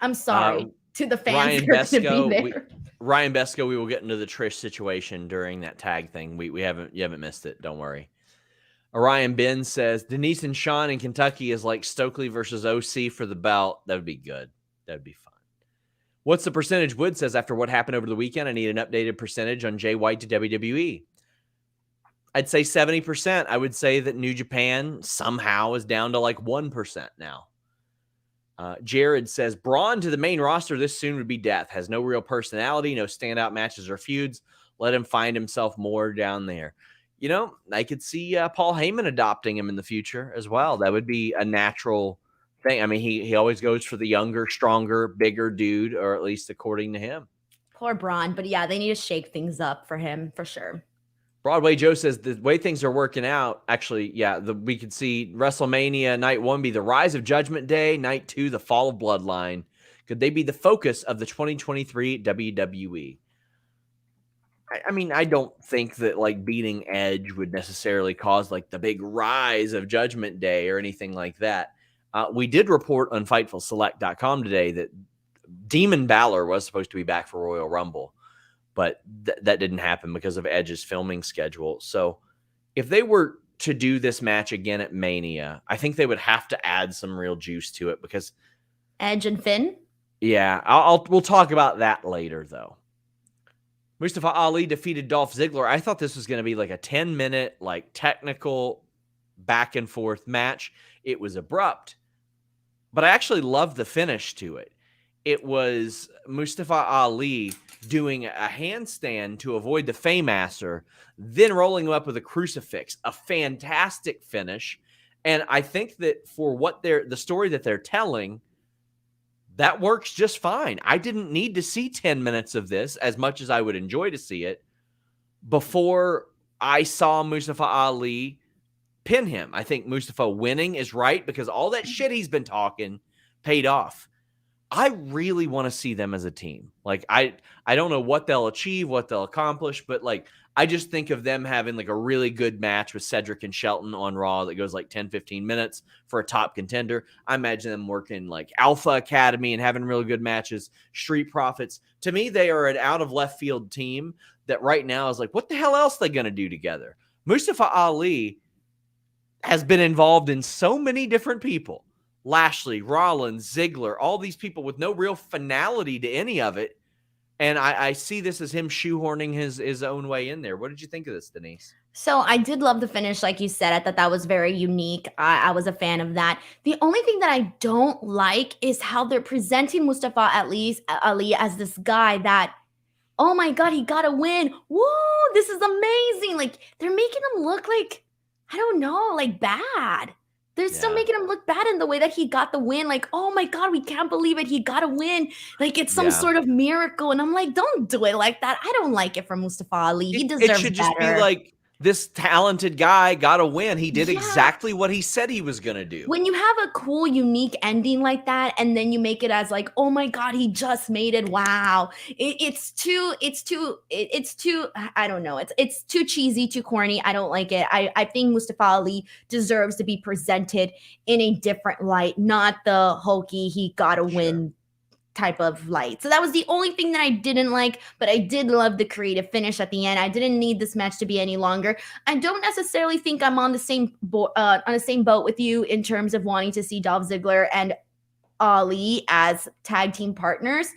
I'm sorry to the fans who are going to be there. Ryan Besco, we will get into the Trish situation during that tag thing. You haven't missed it. Don't worry. Orion Ben says, Denise and Sean in Kentucky is like Stokely versus OC for the belt. That would be good. That would be fun. What's the percentage? Wood says, after what happened over the weekend, I need an updated percentage on Jay White to WWE. I'd say 70%. I would say that New Japan somehow is down to like 1% now. Jared says, Braun to the main roster this soon would be death. Has no real personality, no standout matches or feuds. Let him find himself more down there. You know, I could see Paul Heyman adopting him in the future as well. That would be a natural thing. I mean, he always goes for the younger, stronger, bigger dude, or at least according to him. Poor Braun. But yeah, they need to shake things up for him for sure. Broadway Joe says the way things are working out, actually, yeah, we could see WrestleMania night 1 be the rise of Judgment Day, night 2, the fall of Bloodline. Could they be the focus of the 2023 WWE? I mean, I don't think that like beating Edge would necessarily cause like the big rise of Judgment Day or anything like that. We did report on FightfulSelect.com today that Demon Balor was supposed to be back for Royal Rumble, but that didn't happen because of Edge's filming schedule. So if they were to do this match again at Mania, I think they would have to add some real juice to it because Edge and Finn? Yeah, we'll talk about that later, though. Mustafa Ali defeated Dolph Ziggler. I thought this was going to be like a 10-minute, like technical back and forth match. It was abrupt, but I actually loved the finish to it. It was Mustafa Ali doing a handstand to avoid the Faymaster, then rolling him up with a crucifix. A fantastic finish. And I think that for what the story that they're telling, that works just fine. I didn't need to see 10 minutes of this as much as I would enjoy to see it before I saw Mustafa Ali pin him. I think Mustafa winning is right because all that shit he's been talking paid off. I really want to see them as a team. Like, I don't know what they'll achieve, what they'll accomplish, but like, I just think of them having like a really good match with Cedric and Shelton on Raw that goes like 10, 15 minutes for a top contender. I imagine them working like Alpha Academy and having really good matches. Street Profits. To me, they are an out of left field team that right now is like, what the hell else are they going to do together? Mustafa Ali has been involved in so many different people. Lashley, Rollins, Ziggler, all these people with no real finality to any of it. And I see this as him shoehorning his own way in there. What did you think of this, Denise? So I did love the finish, like you said. I thought that was very unique. I was a fan of that. The only thing that I don't like is how they're presenting Mustafa Ali as this guy that, oh my God, he got a win. Woo, this is amazing. Like, they're making him look like, I don't know, like bad. They're still making him look bad in the way that he got the win. Like, oh my God, we can't believe it. He got a win. Like, it's some sort of miracle. And I'm like, don't do it like that. I don't like it from Mustafa Ali. He deserves better. It should just be like, this talented guy got a win. He did exactly what he said he was going to do. When you have a cool, unique ending like that, and then you make it as like, oh my God, he just made it. Wow. It's too, I don't know. It's too cheesy, too corny. I don't like it. I think Mustafa Ali deserves to be presented in a different light, not the hokey, he got a win type of light. So that was the only thing that I didn't like, but I did love the creative finish at the end. I didn't need this match to be any longer. I don't necessarily think I'm on the same boat with you in terms of wanting to see Dolph Ziggler and Ali as tag team partners,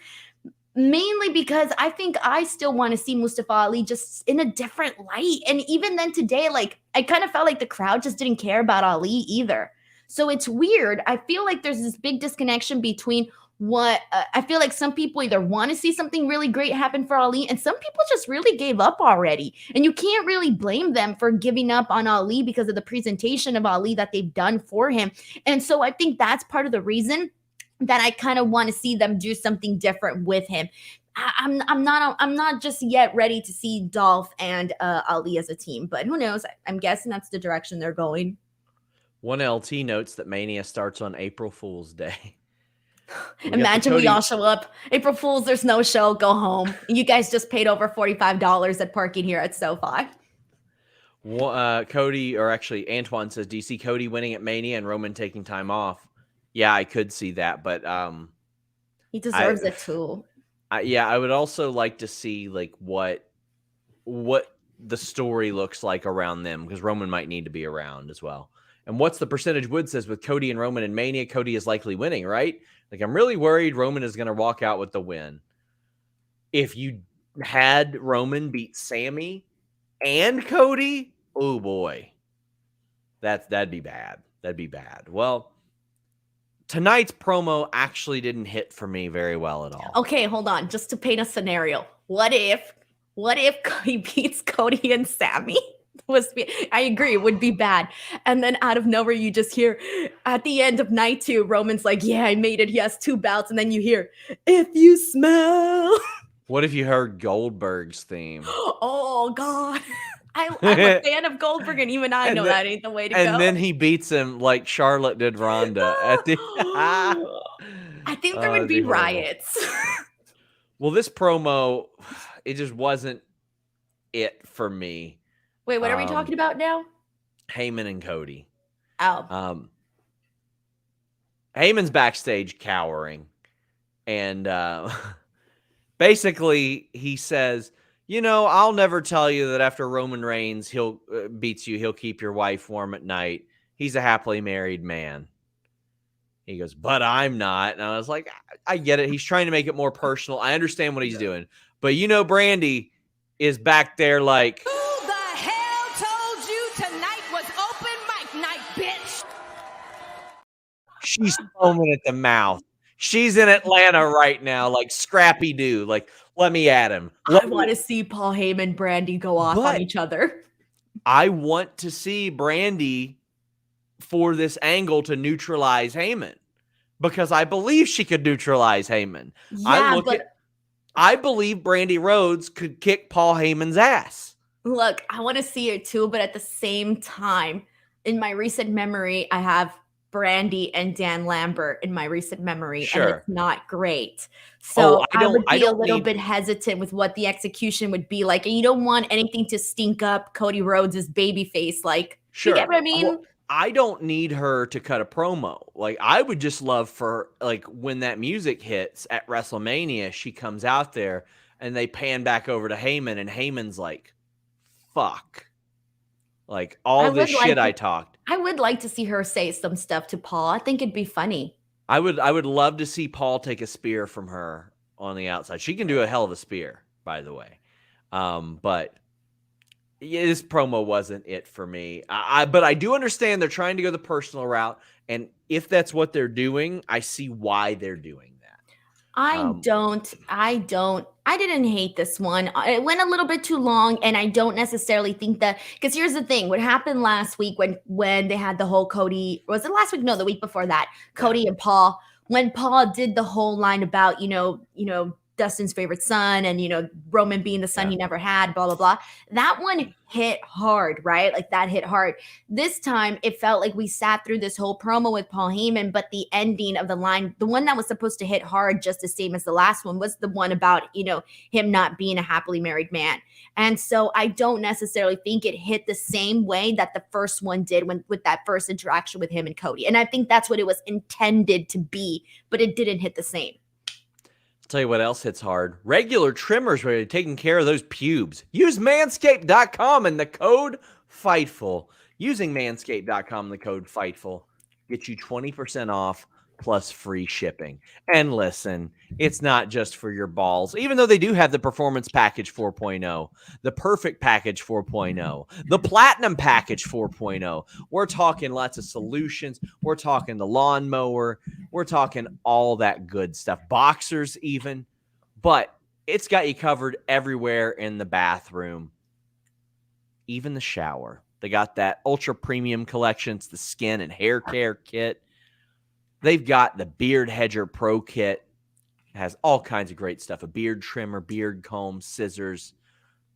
mainly because I think I still want to see Mustafa Ali just in a different light. And even then today, like, I kind of felt like the crowd just didn't care about Ali either. So it's weird. I feel like there's this big disconnection between what I feel like some people either want to see something really great happen for Ali, and some people just really gave up already. And you can't really blame them for giving up on Ali because of the presentation of Ali that they've done for him. And so I think that's part of the reason that I kind of want to see them do something different with him. I'm not just yet ready to see Dolph and Ali as a team, but who knows? I'm guessing that's the direction they're going. One LT notes that Mania starts on April Fool's Day. Imagine we all show up. April Fools, there's no show. Go home. You guys just paid over $45 at parking here at SoFi. Cody, or actually Antoine says, do you see Cody winning at Mania and Roman taking time off? Yeah, I could see that, but he deserves it too. I would also like to see like what the story looks like around them, because Roman might need to be around as well. And what's the percentage? Wood says with Cody and Roman in Mania, Cody is likely winning, right? Like, I'm really worried Roman is going to walk out with the win. If you had Roman beat Sami and Cody, oh boy, that'd be bad. That'd be bad. Well, tonight's promo actually didn't hit for me very well at all. Okay, hold on. Just to paint a scenario. What if he beats Cody and Sami? I agree, it would be bad. And then out of nowhere, you just hear at the end of night 2, Roman's like, yeah, I made it. He has 2 bouts. And then you hear, if you smell. What if you heard Goldberg's theme? Oh, God. I'm a fan of Goldberg, and even I know that ain't the way to go. And then he beats him like Charlotte did Ronda at the. I think there would be riots. Well, this promo, it just wasn't it for me. Wait, what are we talking about now? Heyman and Cody. Oh. Heyman's backstage cowering. And basically he says, I'll never tell you that after Roman Reigns beats you, he'll keep your wife warm at night. He's a happily married man. He goes, but I'm not. And I was like, I get it. He's trying to make it more personal. I understand what he's doing. But Brandy is back there like, who the hell told you tonight was open mic night, bitch? She's foaming at the mouth. She's in Atlanta right now, like Scrappy Doo. Like, let me at him. I want to see Paul Heyman and Brandy go off on each other. I want to see Brandy for this angle to neutralize Heyman because I believe she could neutralize Heyman. Yeah, I believe Brandy Rhodes could kick Paul Heyman's ass. Look, I want to see it too, but at the same time, in my recent memory, I have Brandy and Dan Lambert in my recent memory, and it's not great. So I would be a little bit hesitant with what the execution would be like. And you don't want anything to stink up Cody Rhodes' baby face. Like, you get what I mean? Well, I don't need her to cut a promo. Like, I would just love for, like, when that music hits at WrestleMania, she comes out there and they pan back over to Heyman and Heyman's like, fuck. Like, all this shit I talked. I would like to see her say some stuff to Paul. I think it'd be funny. I would love to see Paul take a spear from her on the outside. She can do a hell of a spear, by the way. But yeah, this promo wasn't it for me. But I do understand they're trying to go the personal route. And if that's what they're doing, I see why they're doing that. I didn't hate this one. It went a little bit too long, and I don't necessarily think that, because here's the thing. What happened last week when they had the whole Cody, was it last week? No, the week before that, Cody and Paul, when Paul did the whole line about, Dustin's favorite son and, Roman being the son he never had, blah, blah, blah. That one hit hard, right? Like that hit hard. This time it felt like we sat through this whole promo with Paul Heyman, but the ending of the line, the one that was supposed to hit hard just the same as the last one, was the one about, him not being a happily married man. And so I don't necessarily think it hit the same way that the first one did with that first interaction with him and Cody. And I think that's what it was intended to be, but it didn't hit the same. Tell you what else hits hard. Regular trimmers ready to taking care of those pubes. Use manscaped.com and the code FIGHTFUL. Using manscaped.com and the code FIGHTFUL gets you 20% off plus free shipping. And listen, it's not just for your balls, even though they do have the Performance Package 4.0, the Perfect Package 4.0, the Platinum Package 4.0. We're talking lots of solutions. We're talking the lawnmower. We're talking all that good stuff. Boxers even. But it's got you covered everywhere in the bathroom, even the shower. They got that ultra premium collection. It's the skin and hair care kit. They've got the Beard Hedger Pro Kit. It has all kinds of great stuff. A beard trimmer, beard comb, scissors.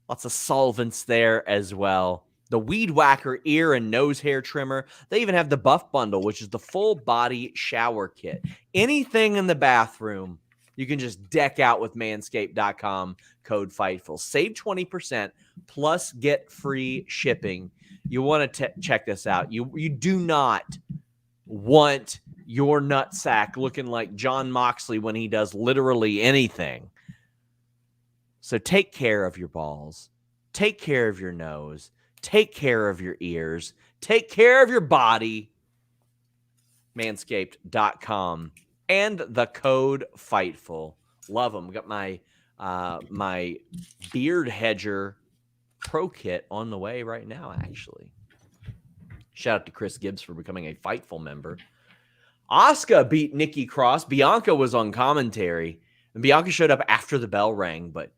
Lots of solvents there as well. The Weed Whacker ear and nose hair trimmer. They even have the Buff Bundle, which is the full body shower kit. Anything in the bathroom, you can just deck out with manscaped.com, code FIGHTFUL. Save 20% plus get free shipping. You want to check this out. You do not want your nutsack looking like John Moxley when he does literally anything. So take care of your balls. Take care of your nose. Take care of your ears. Take care of your body. Manscaped.com and the code FIGHTFUL. Love them. Got my my Beard Hedger Pro Kit on the way right now, actually. Shout out to Chris Gibbs for becoming a Fightful member. Asuka beat Nikki Cross. Bianca was on commentary. And Bianca showed up after the bell rang, but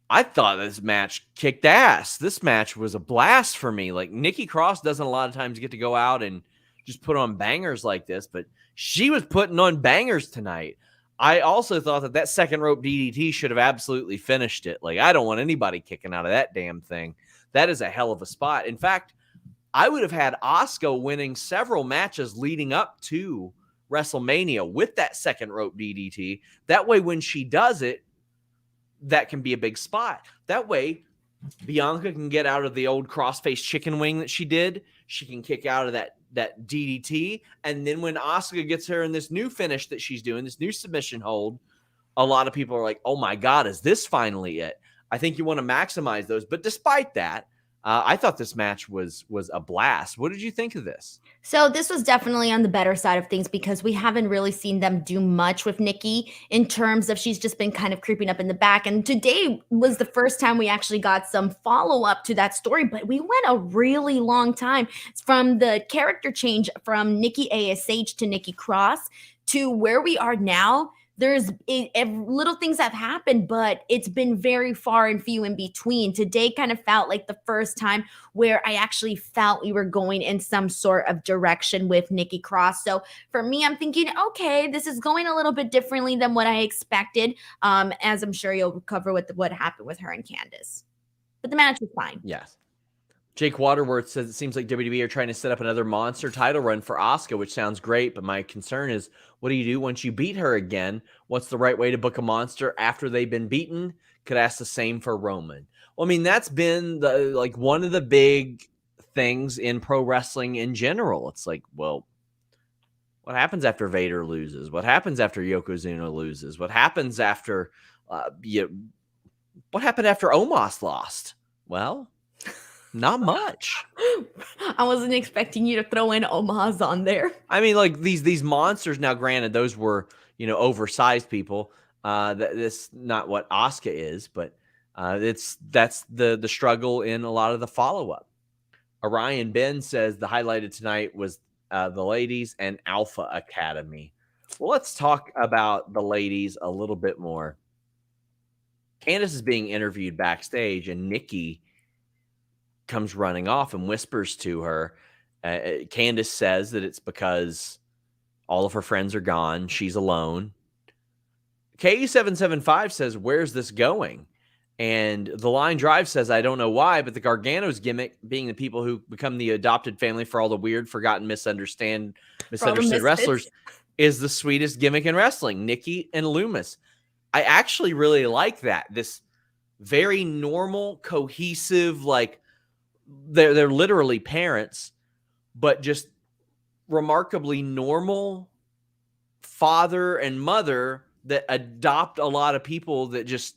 I thought this match kicked ass. This match was a blast for me. Like, Nikki Cross doesn't a lot of times get to go out and just put on bangers like this, but she was putting on bangers tonight. I also thought that second rope DDT should have absolutely finished it. Like, I don't want anybody kicking out of that damn thing. That is a hell of a spot. In fact, I would have had Asuka winning several matches leading up to WrestleMania with that second rope DDT. That way, when she does it, that can be a big spot. That way, Bianca can get out of the old crossface chicken wing that she did. She can kick out of that DDT. And then when Asuka gets her in this new finish that she's doing, this new submission hold, a lot of people are like, oh my God, is this finally it? I think you want to maximize those. But despite that, I thought this match was a blast. What did you think of this? So this was definitely on the better side of things because we haven't really seen them do much with Nikki in terms of she's just been kind of creeping up in the back. And today was the first time we actually got some follow-up to that story, but we went a really long time from the character change from Nikki ASH to Nikki Cross to where we are now. There's little things have happened, but it's been very far and few in between. Today kind of felt like the first time where I actually felt we were going in some sort of direction with Nikki Cross. So for me, I'm thinking, okay, this is going a little bit differently than what I expected, as I'm sure you'll cover with what happened with her and Candice. But the match was fine. Yes. Jake Waterworth says it seems like WWE are trying to set up another monster title run for Asuka, which sounds great, but my concern is, what do you do once you beat her again? What's the right way to book a monster after they've been beaten? Could ask the same for Roman. Well, I mean, that's been one of the big things in pro wrestling in general. It's like, well, what happens after Vader loses? What happens after Yokozuna loses? What happens after what happened after Omos lost? Well, not much. I wasn't expecting you to throw in Omos on there. I mean, like these monsters. Now, granted, those were oversized people. That's not what Asuka is, but that's the struggle in a lot of the follow up. Orion Ben says the highlighted tonight was the ladies and Alpha Academy. Well, let's talk about the ladies a little bit more. Candice is being interviewed backstage, and Nikki comes running off and whispers to her. Candice says that it's because all of her friends are gone. She's alone. KE775 says, where's this going? And the line drive says, I don't know why, but the Gargano's gimmick, being the people who become the adopted family for all the weird, forgotten, misunderstood wrestlers, is the sweetest gimmick in wrestling. Nikki and Loomis. I actually really like that. This very normal, cohesive, like, they're literally parents, but just remarkably normal father and mother that adopt a lot of people that just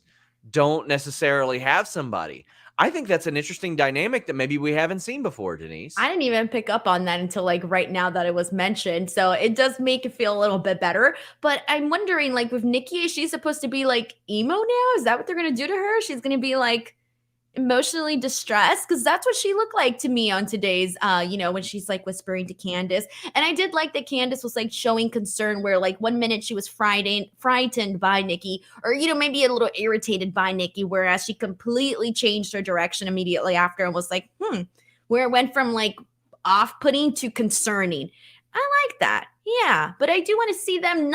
don't necessarily have somebody. I think that's an interesting dynamic that maybe we haven't seen before, Denise. I didn't even pick up on that until like right now that it was mentioned. So it does make it feel a little bit better. But I'm wondering, like with Nikki, is she supposed to be like emo now? Is that what they're going to do to her? She's going to be like emotionally distressed, because that's what she looked like to me on today's when she's like whispering to Candice. And I did like that Candice was like showing concern where like 1 minute she was frightened by Nikki, or maybe a little irritated by Nikki, whereas she completely changed her direction immediately after and was like where it went from like off-putting to concerning. I like that. Yeah, but I do want to see them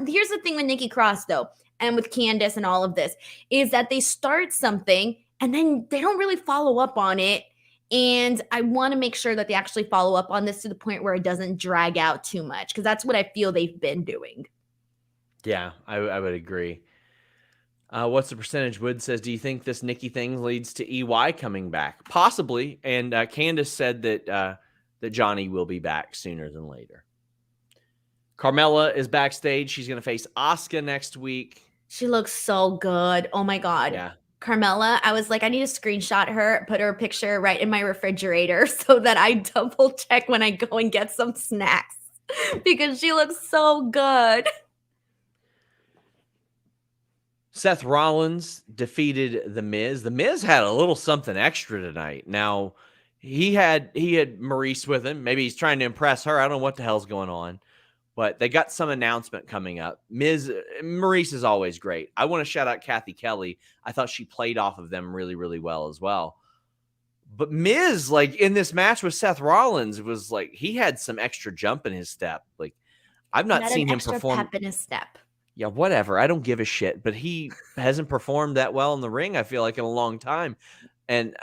here's the thing with Nikki Cross though, and with Candice and all of this, is that they start something and then they don't really follow up on it. And I want to make sure that they actually follow up on this to the point where it doesn't drag out too much, because that's what I feel they've been doing. Yeah, I would agree. What's the percentage? Wood says, do you think this Nikki thing leads to EY coming back? Possibly. And Candice said that Johnny will be back sooner than later. Carmella is backstage. She's going to face Asuka next week. She looks so good. Oh my God. Yeah. Carmella, I was like, I need to screenshot her, put her picture right in my refrigerator so that I double check when I go and get some snacks, because she looks so good. Seth Rollins defeated The Miz. The Miz had a little something extra tonight. Now, he had Maurice with him. Maybe he's trying to impress her. I don't know what the hell's going on. But they got some announcement coming up. Maurice is always great. I want to shout out Kathy Kelly. I thought she played off of them really, really well as well. But Miz, like in this match with Seth Rollins, was like he had some extra jump in his step. Like I've not seen him perform. Pep in his step. Yeah, whatever. I don't give a shit. But he hasn't performed that well in the ring, I feel like, in a long time. And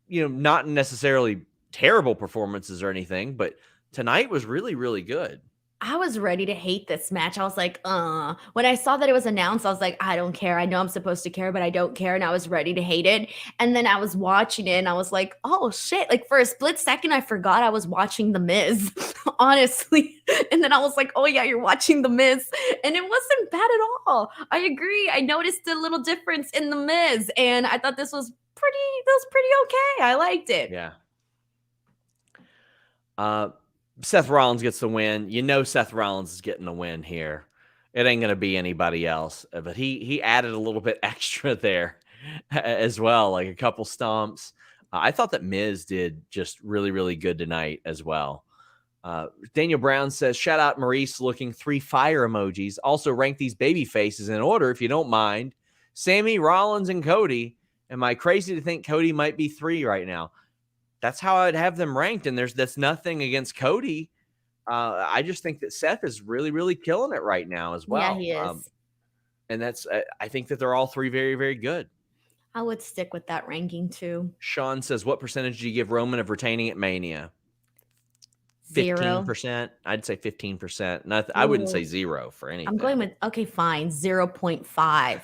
not necessarily terrible performances or anything, but tonight was really, really good. I was ready to hate this match. I was like, when I saw that it was announced, I was like, I don't care. I know I'm supposed to care, but I don't care. And I was ready to hate it. And then I was watching it and I was like, oh shit. Like for a split second, I forgot I was watching The Miz, honestly. And then I was like, oh yeah, you're watching The Miz. And it wasn't bad at all. I agree. I noticed a little difference in The Miz. And I thought this was pretty okay. I liked it. Yeah. Seth Rollins gets the win. You know Seth Rollins is getting the win here. It ain't going to be anybody else. But he added a little bit extra there as well, like a couple stomps. I thought that Miz did just really, really good tonight as well. Daniel Brown says, shout out Maurice looking 3 fire emojis. Also rank these baby faces in order, if you don't mind. Sami, Rollins, and Cody. Am I crazy to think Cody might be 3 right now? That's how I'd have them ranked, and that's nothing against Cody. I just think that Seth is really, really killing it right now as well. Yeah, he is. And that's I think that they're all 3 very, very good. I would stick with that ranking too. Sean says, what percentage do you give Roman of retaining at Mania? 0. 15%. I'd say 15%. I wouldn't say 0 for anything. I'm going with, okay, fine, 0.5.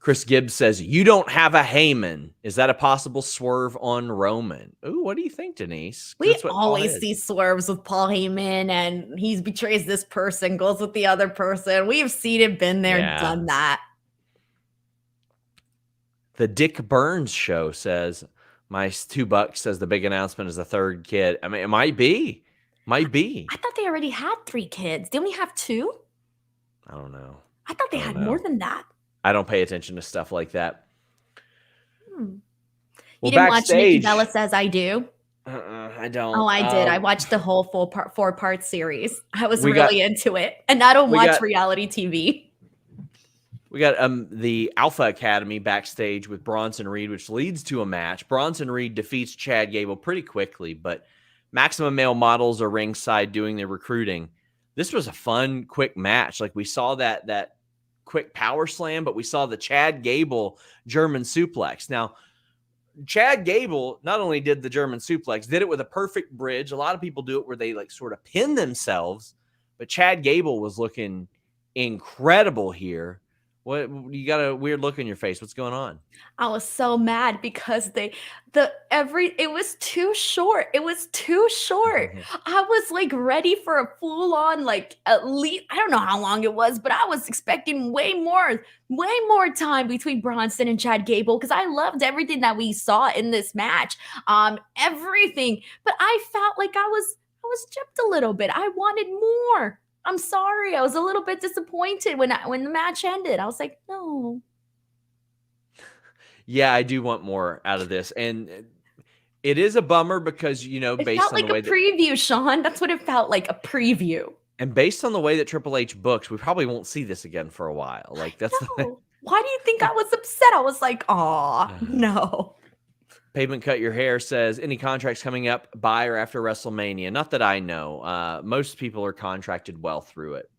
Chris Gibbs says, you don't have a Heyman. Is that a possible swerve on Roman? Ooh, what do you think, Denise? We always see swerves with Paul Heyman, and he betrays this person, goes with the other person. We've seen it, been there, done that. The Dick Burns show says, my $2 says the big announcement is the 3rd kid. I mean, it might be. Might be. I thought they already had 3 kids. They only have 2? I don't know. I thought they had more than that. I don't pay attention to stuff like that. You Well, didn't backstage, watch Nikki Bella Says I Do? I don't. Oh, I did. I watched the whole 4-part series. I was really into it. And I don't watch reality TV. We got the Alpha Academy backstage with Bronson Reed, which leads to a match. Bronson Reed defeats Chad Gable pretty quickly, but Maximum Male Models are ringside doing their recruiting. This was a fun, quick match. Like we saw that quick power slam, but we saw the Chad Gable German suplex. Now, Chad Gable not only did the German suplex, did it with a perfect bridge. A lot of people do it where they like sort of pin themselves, but Chad Gable was looking incredible here. What, you got a weird look on your face. What's going on? I was so mad because it was too short. It was too short. I was like ready for a full on, like at least, I don't know how long it was, but I was expecting way more time between Bronson and Chad Gable because I loved everything that we saw in this match. Everything. But I felt like I was gypped a little bit. I wanted more. I'm sorry. I was a little bit disappointed when the match ended. I was like, no. Yeah, I do want more out of this. And it is a bummer because, based on the way it felt like a preview, Sean. That's what it felt like, a preview. And based on the way that Triple H books, we probably won't see this again for a while. Like that's Why do you think I was upset? I was like, aw, no. Pavement Cut Your Hair says, any contracts coming up by or after WrestleMania? Not that I know. Most people are contracted well through it.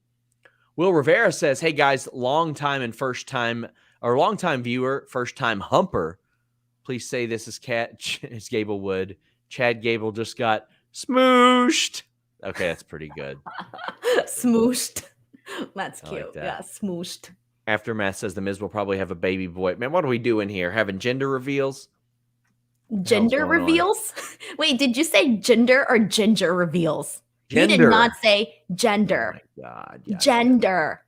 Will Rivera says, hey guys, long time viewer, first time humper. Please say this is as Gable would. Chad Gable just got smooshed. Okay, that's pretty good. Smooshed. That's cute. Like that. Yeah, smooshed. Aftermath says the Miz will probably have a baby boy. Man, what are we doing here? Having gender reveals? Gender reveals? Wait, did you say gender or ginger reveals? Gender. You did not say gender. Oh my God. Yeah, gender.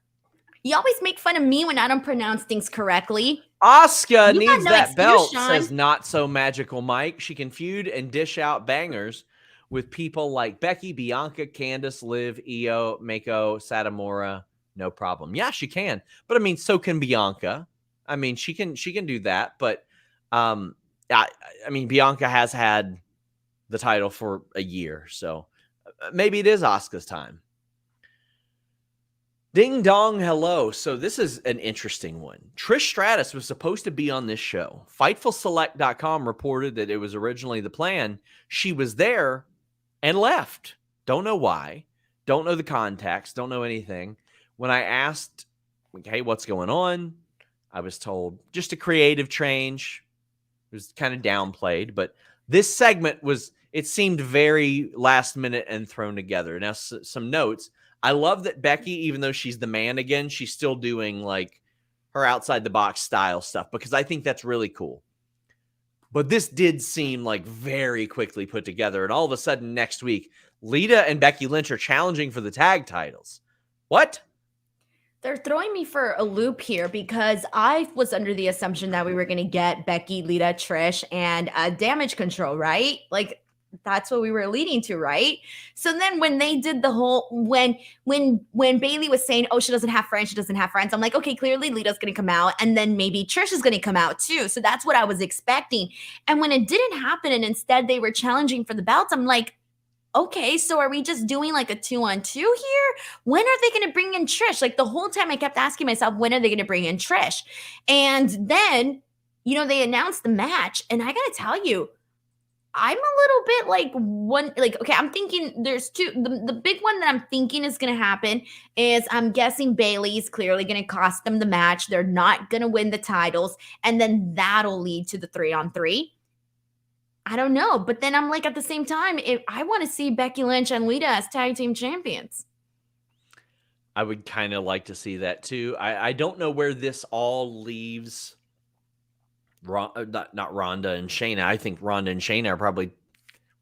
You always make fun of me when I don't pronounce things correctly. Asuka needs that excuse, belt, Sean. says Not So Magical Mike. She can feud and dish out bangers with people like Becky, Bianca, Candice, Liv, Io, Mako, Satomura. No problem. Yeah, she can. But I mean, so can Bianca. I mean, she can do that. But I mean, Bianca has had the title for a year, so maybe it is Asuka's time. Ding dong, hello. So this is an interesting one. Trish Stratus was supposed to be on this show. FightfulSelect.com reported that it was originally the plan. She was there and left. Don't know why. Don't know the context. Don't know anything. When I asked, hey, what's going on? I was told just a creative change. It was kind of downplayed, but this segment it seemed very last minute and thrown together. Now, some notes. I love that Becky, even though she's the man again, she's still doing like her outside the box style stuff because I think that's really cool. But this did seem like very quickly put together. And all of a sudden next week, Lita and Becky Lynch are challenging for the tag titles. What? They're throwing me for a loop here because I was under the assumption that we were going to get Becky, Lita, Trish, and Damage Control, right? Like, that's what we were leading to, right? So then when they did the whole, when Bayley was saying, oh, she doesn't have friends, I'm like, okay, clearly Lita's going to come out, and then maybe Trish is going to come out too. So that's what I was expecting. And when it didn't happen, and instead they were challenging for the belts, I'm like, okay, so are we just doing like a 2-on-2 here? When are they going to bring in Trish? Like the whole time I kept asking myself, when are they going to bring in Trish? And then, they announced the match, and I got to tell you, I'm a little bit okay, I'm thinking there's two. The big one that I'm thinking is going to happen is I'm guessing Bayley's clearly going to cost them the match. They're not going to win the titles, and then that'll lead to the 3-on-3. I don't know. But then I'm like, at the same time, I want to see Becky Lynch and Lita as tag team champions. I would kind of like to see that too. I don't know where this all leaves not Ronda and Shayna. I think Ronda and Shayna are probably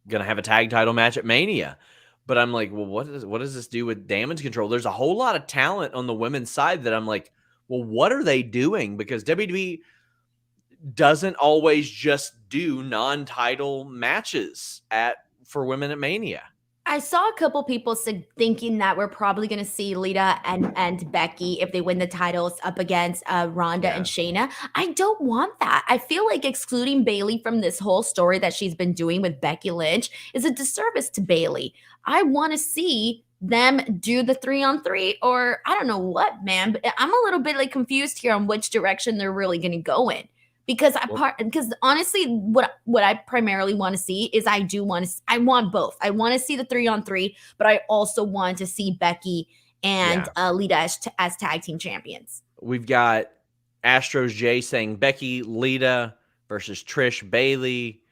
going to have a tag title match at Mania. But I'm like, well, what does this do with Damage Control? There's a whole lot of talent on the women's side that I'm like, well, what are they doing? Because WWE doesn't always just do non-title matches for women at Mania. I saw a couple people thinking that we're probably going to see Lita and Becky, if they win the titles, up against Ronda and Shayna. I don't want that. I feel like excluding Bayley from this whole story that she's been doing with Becky Lynch is a disservice to Bayley. I want to see them do the 3-on-3, or I don't know what, man. But I'm a little bit confused here on which direction they're really going to go in. Because honestly, what I primarily want to see is I want both. I want to see the 3-on-3, but I also want to see Becky and Lita as tag team champions. We've got Astros J saying Becky, Lita versus Trish, Bayley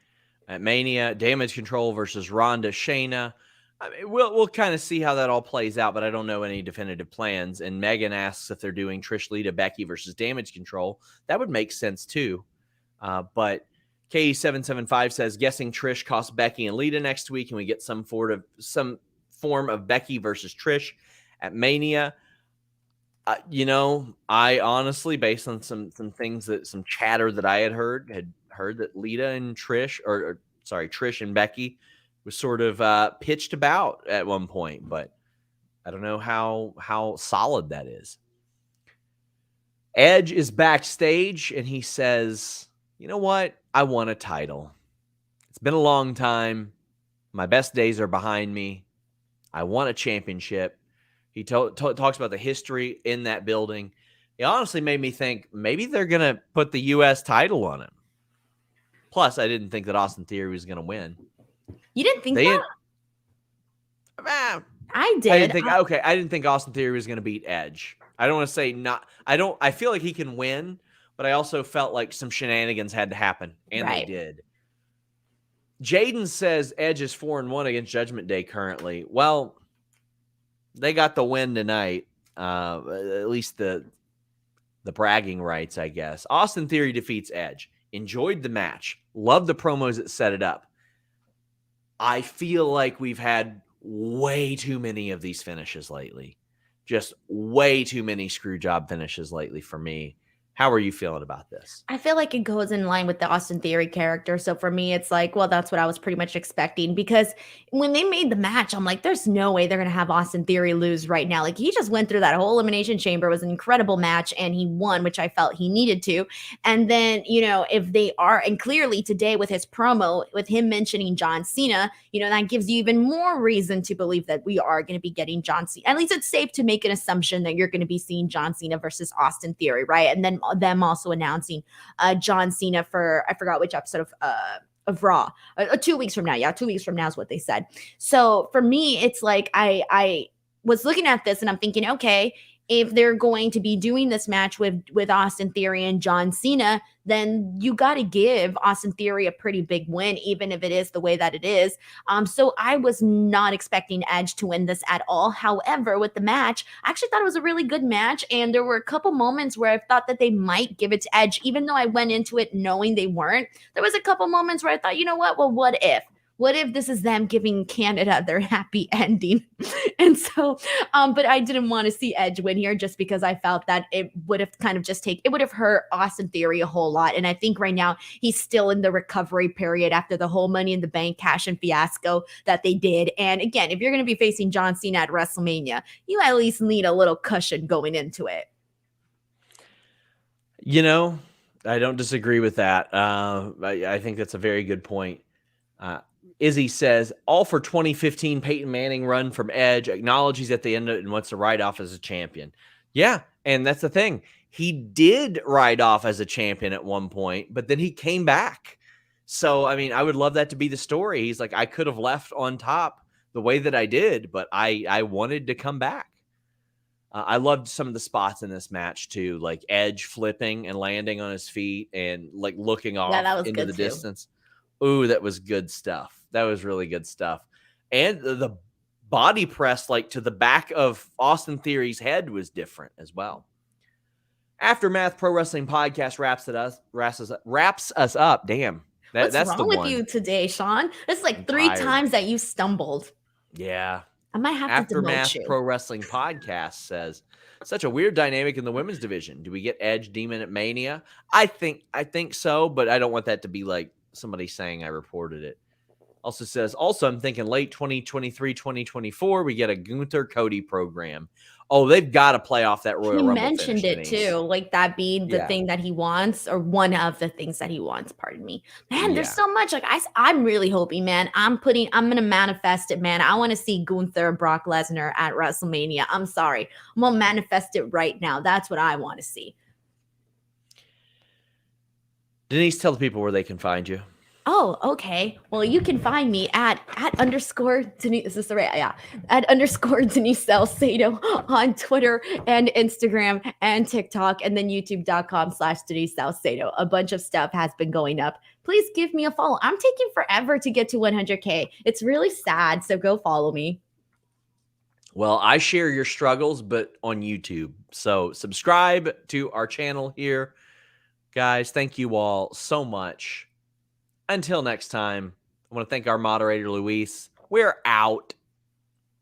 at Mania, Damage Control versus Ronda, Shayna. I mean, we'll kind of see how that all plays out, but I don't know any definitive plans. And Megan asks if they're doing Trish, Lita, Becky versus Damage Control. That would make sense too. But K775 says, guessing Trish costs Becky and Lita next week, and we get some form of Becky versus Trish at Mania. I honestly, based on some things some chatter that I had heard that Lita and Trish, Trish and Becky was sort of pitched about at one point, but I don't know how solid that is. Edge is backstage and he says, you know what? I want a title. It's been a long time. My best days are behind me. I want a championship. He talks about the history in that building. It honestly made me think maybe they're going to put the U.S. title on him. Plus, I didn't think that Austin Theory was going to win. You didn't think that? I did. I didn't think Austin Theory was going to beat Edge. I don't want to say not. I feel like he can win, but I also felt like some shenanigans had to happen, and They did. Jaden says Edge is 4-1 against Judgment Day currently. Well, they got the win tonight. At least the bragging rights, I guess. Austin Theory defeats Edge. Enjoyed the match. Loved the promos that set it up. I feel like we've had way too many of these finishes lately. Just way too many screw job finishes lately for me. How are you feeling about this? I feel like it goes in line with the Austin Theory character. So for me, it's like, well, that's what I was pretty much expecting, because when they made the match, I'm like, there's no way they're going to have Austin Theory lose right now. Like, he just went through that whole Elimination Chamber. It was an incredible match, and he won, which I felt he needed to. And then, if they are, and clearly today with his promo, with him mentioning John Cena, that gives you even more reason to believe that we are going to be getting John Cena. At least it's safe to make an assumption that you're going to be seeing John Cena versus Austin Theory, right? And then them also announcing John Cena for, I forgot which episode of Raw, 2 weeks from now. Yeah, 2 weeks from now is what they said. So for me, it's like I was looking at this and I'm thinking, okay, if they're going to be doing this match with Austin Theory and John Cena, then you got to give Austin Theory a pretty big win, even if it is the way that it is. So I was not expecting Edge to win this at all. However, with the match, I actually thought it was a really good match, and there were a couple moments where I thought that they might give it to Edge, even though I went into it knowing they weren't. There was a couple moments where I thought, you know what? Well, what if? What if this is them giving Canada their happy ending? And so, but I didn't want to see Edge win here just because I felt that it would have kind of it would have hurt Austin Theory a whole lot. And I think right now he's still in the recovery period after the whole Money in the Bank cash and fiasco that they did. And again, if you're going to be facing John Cena at WrestleMania, you at least need a little cushion going into it. You know, I don't disagree with that. I think that's a very good point. Izzy says, all for 2015 Peyton Manning run from Edge, acknowledges at the end of it and wants to ride off as a champion. Yeah, and that's the thing. He did ride off as a champion at one point, but then he came back. So, I mean, I would love that to be the story. He's like, I could have left on top the way that I did, but I wanted to come back. I loved some of the spots in this match, too, like Edge flipping and landing on his feet and like looking off into the distance. Ooh, that was good stuff. That was really good stuff. And the body press like to the back of Austin Theory's head was different as well. Aftermath Pro Wrestling Podcast wraps us up. Damn. What's that's wrong the with one. you today, Sean? It's like I'm 3 tired. times that you stumbled. Yeah. I might have to demote Aftermath you. Pro Wrestling Podcast says, such a weird dynamic in the women's division. Do we get Edge Demon at Mania? I think so, but I don't want that to be like somebody saying I reported it. Also says, I'm thinking late 2023, 2024, we get a Gunther Cody program. Oh, they've got to play off that Royal Rumble finish. He mentioned it Denise. too, like that being the thing that he wants, or one of the things that he wants, pardon me. Man, there's so much. Like I'm really hoping, man, I'm going to manifest it, man. I want to see Gunther and Brock Lesnar at WrestleMania. I'm sorry. I'm going to manifest it right now. That's what I want to see. Denise, tell the people where they can find you. Oh, okay. Well, you can find me at _ Denise. Is this the right? Yeah. At _ Denise Salcedo on Twitter and Instagram and TikTok, and then youtube.com/Denise Salcedo. A bunch of stuff has been going up. Please give me a follow. I'm taking forever to get to 100K. It's really sad. So go follow me. Well, I share your struggles, but on YouTube. So subscribe to our channel here. Guys, thank you all so much. Until next time, I want to thank our moderator, Luis. We're out.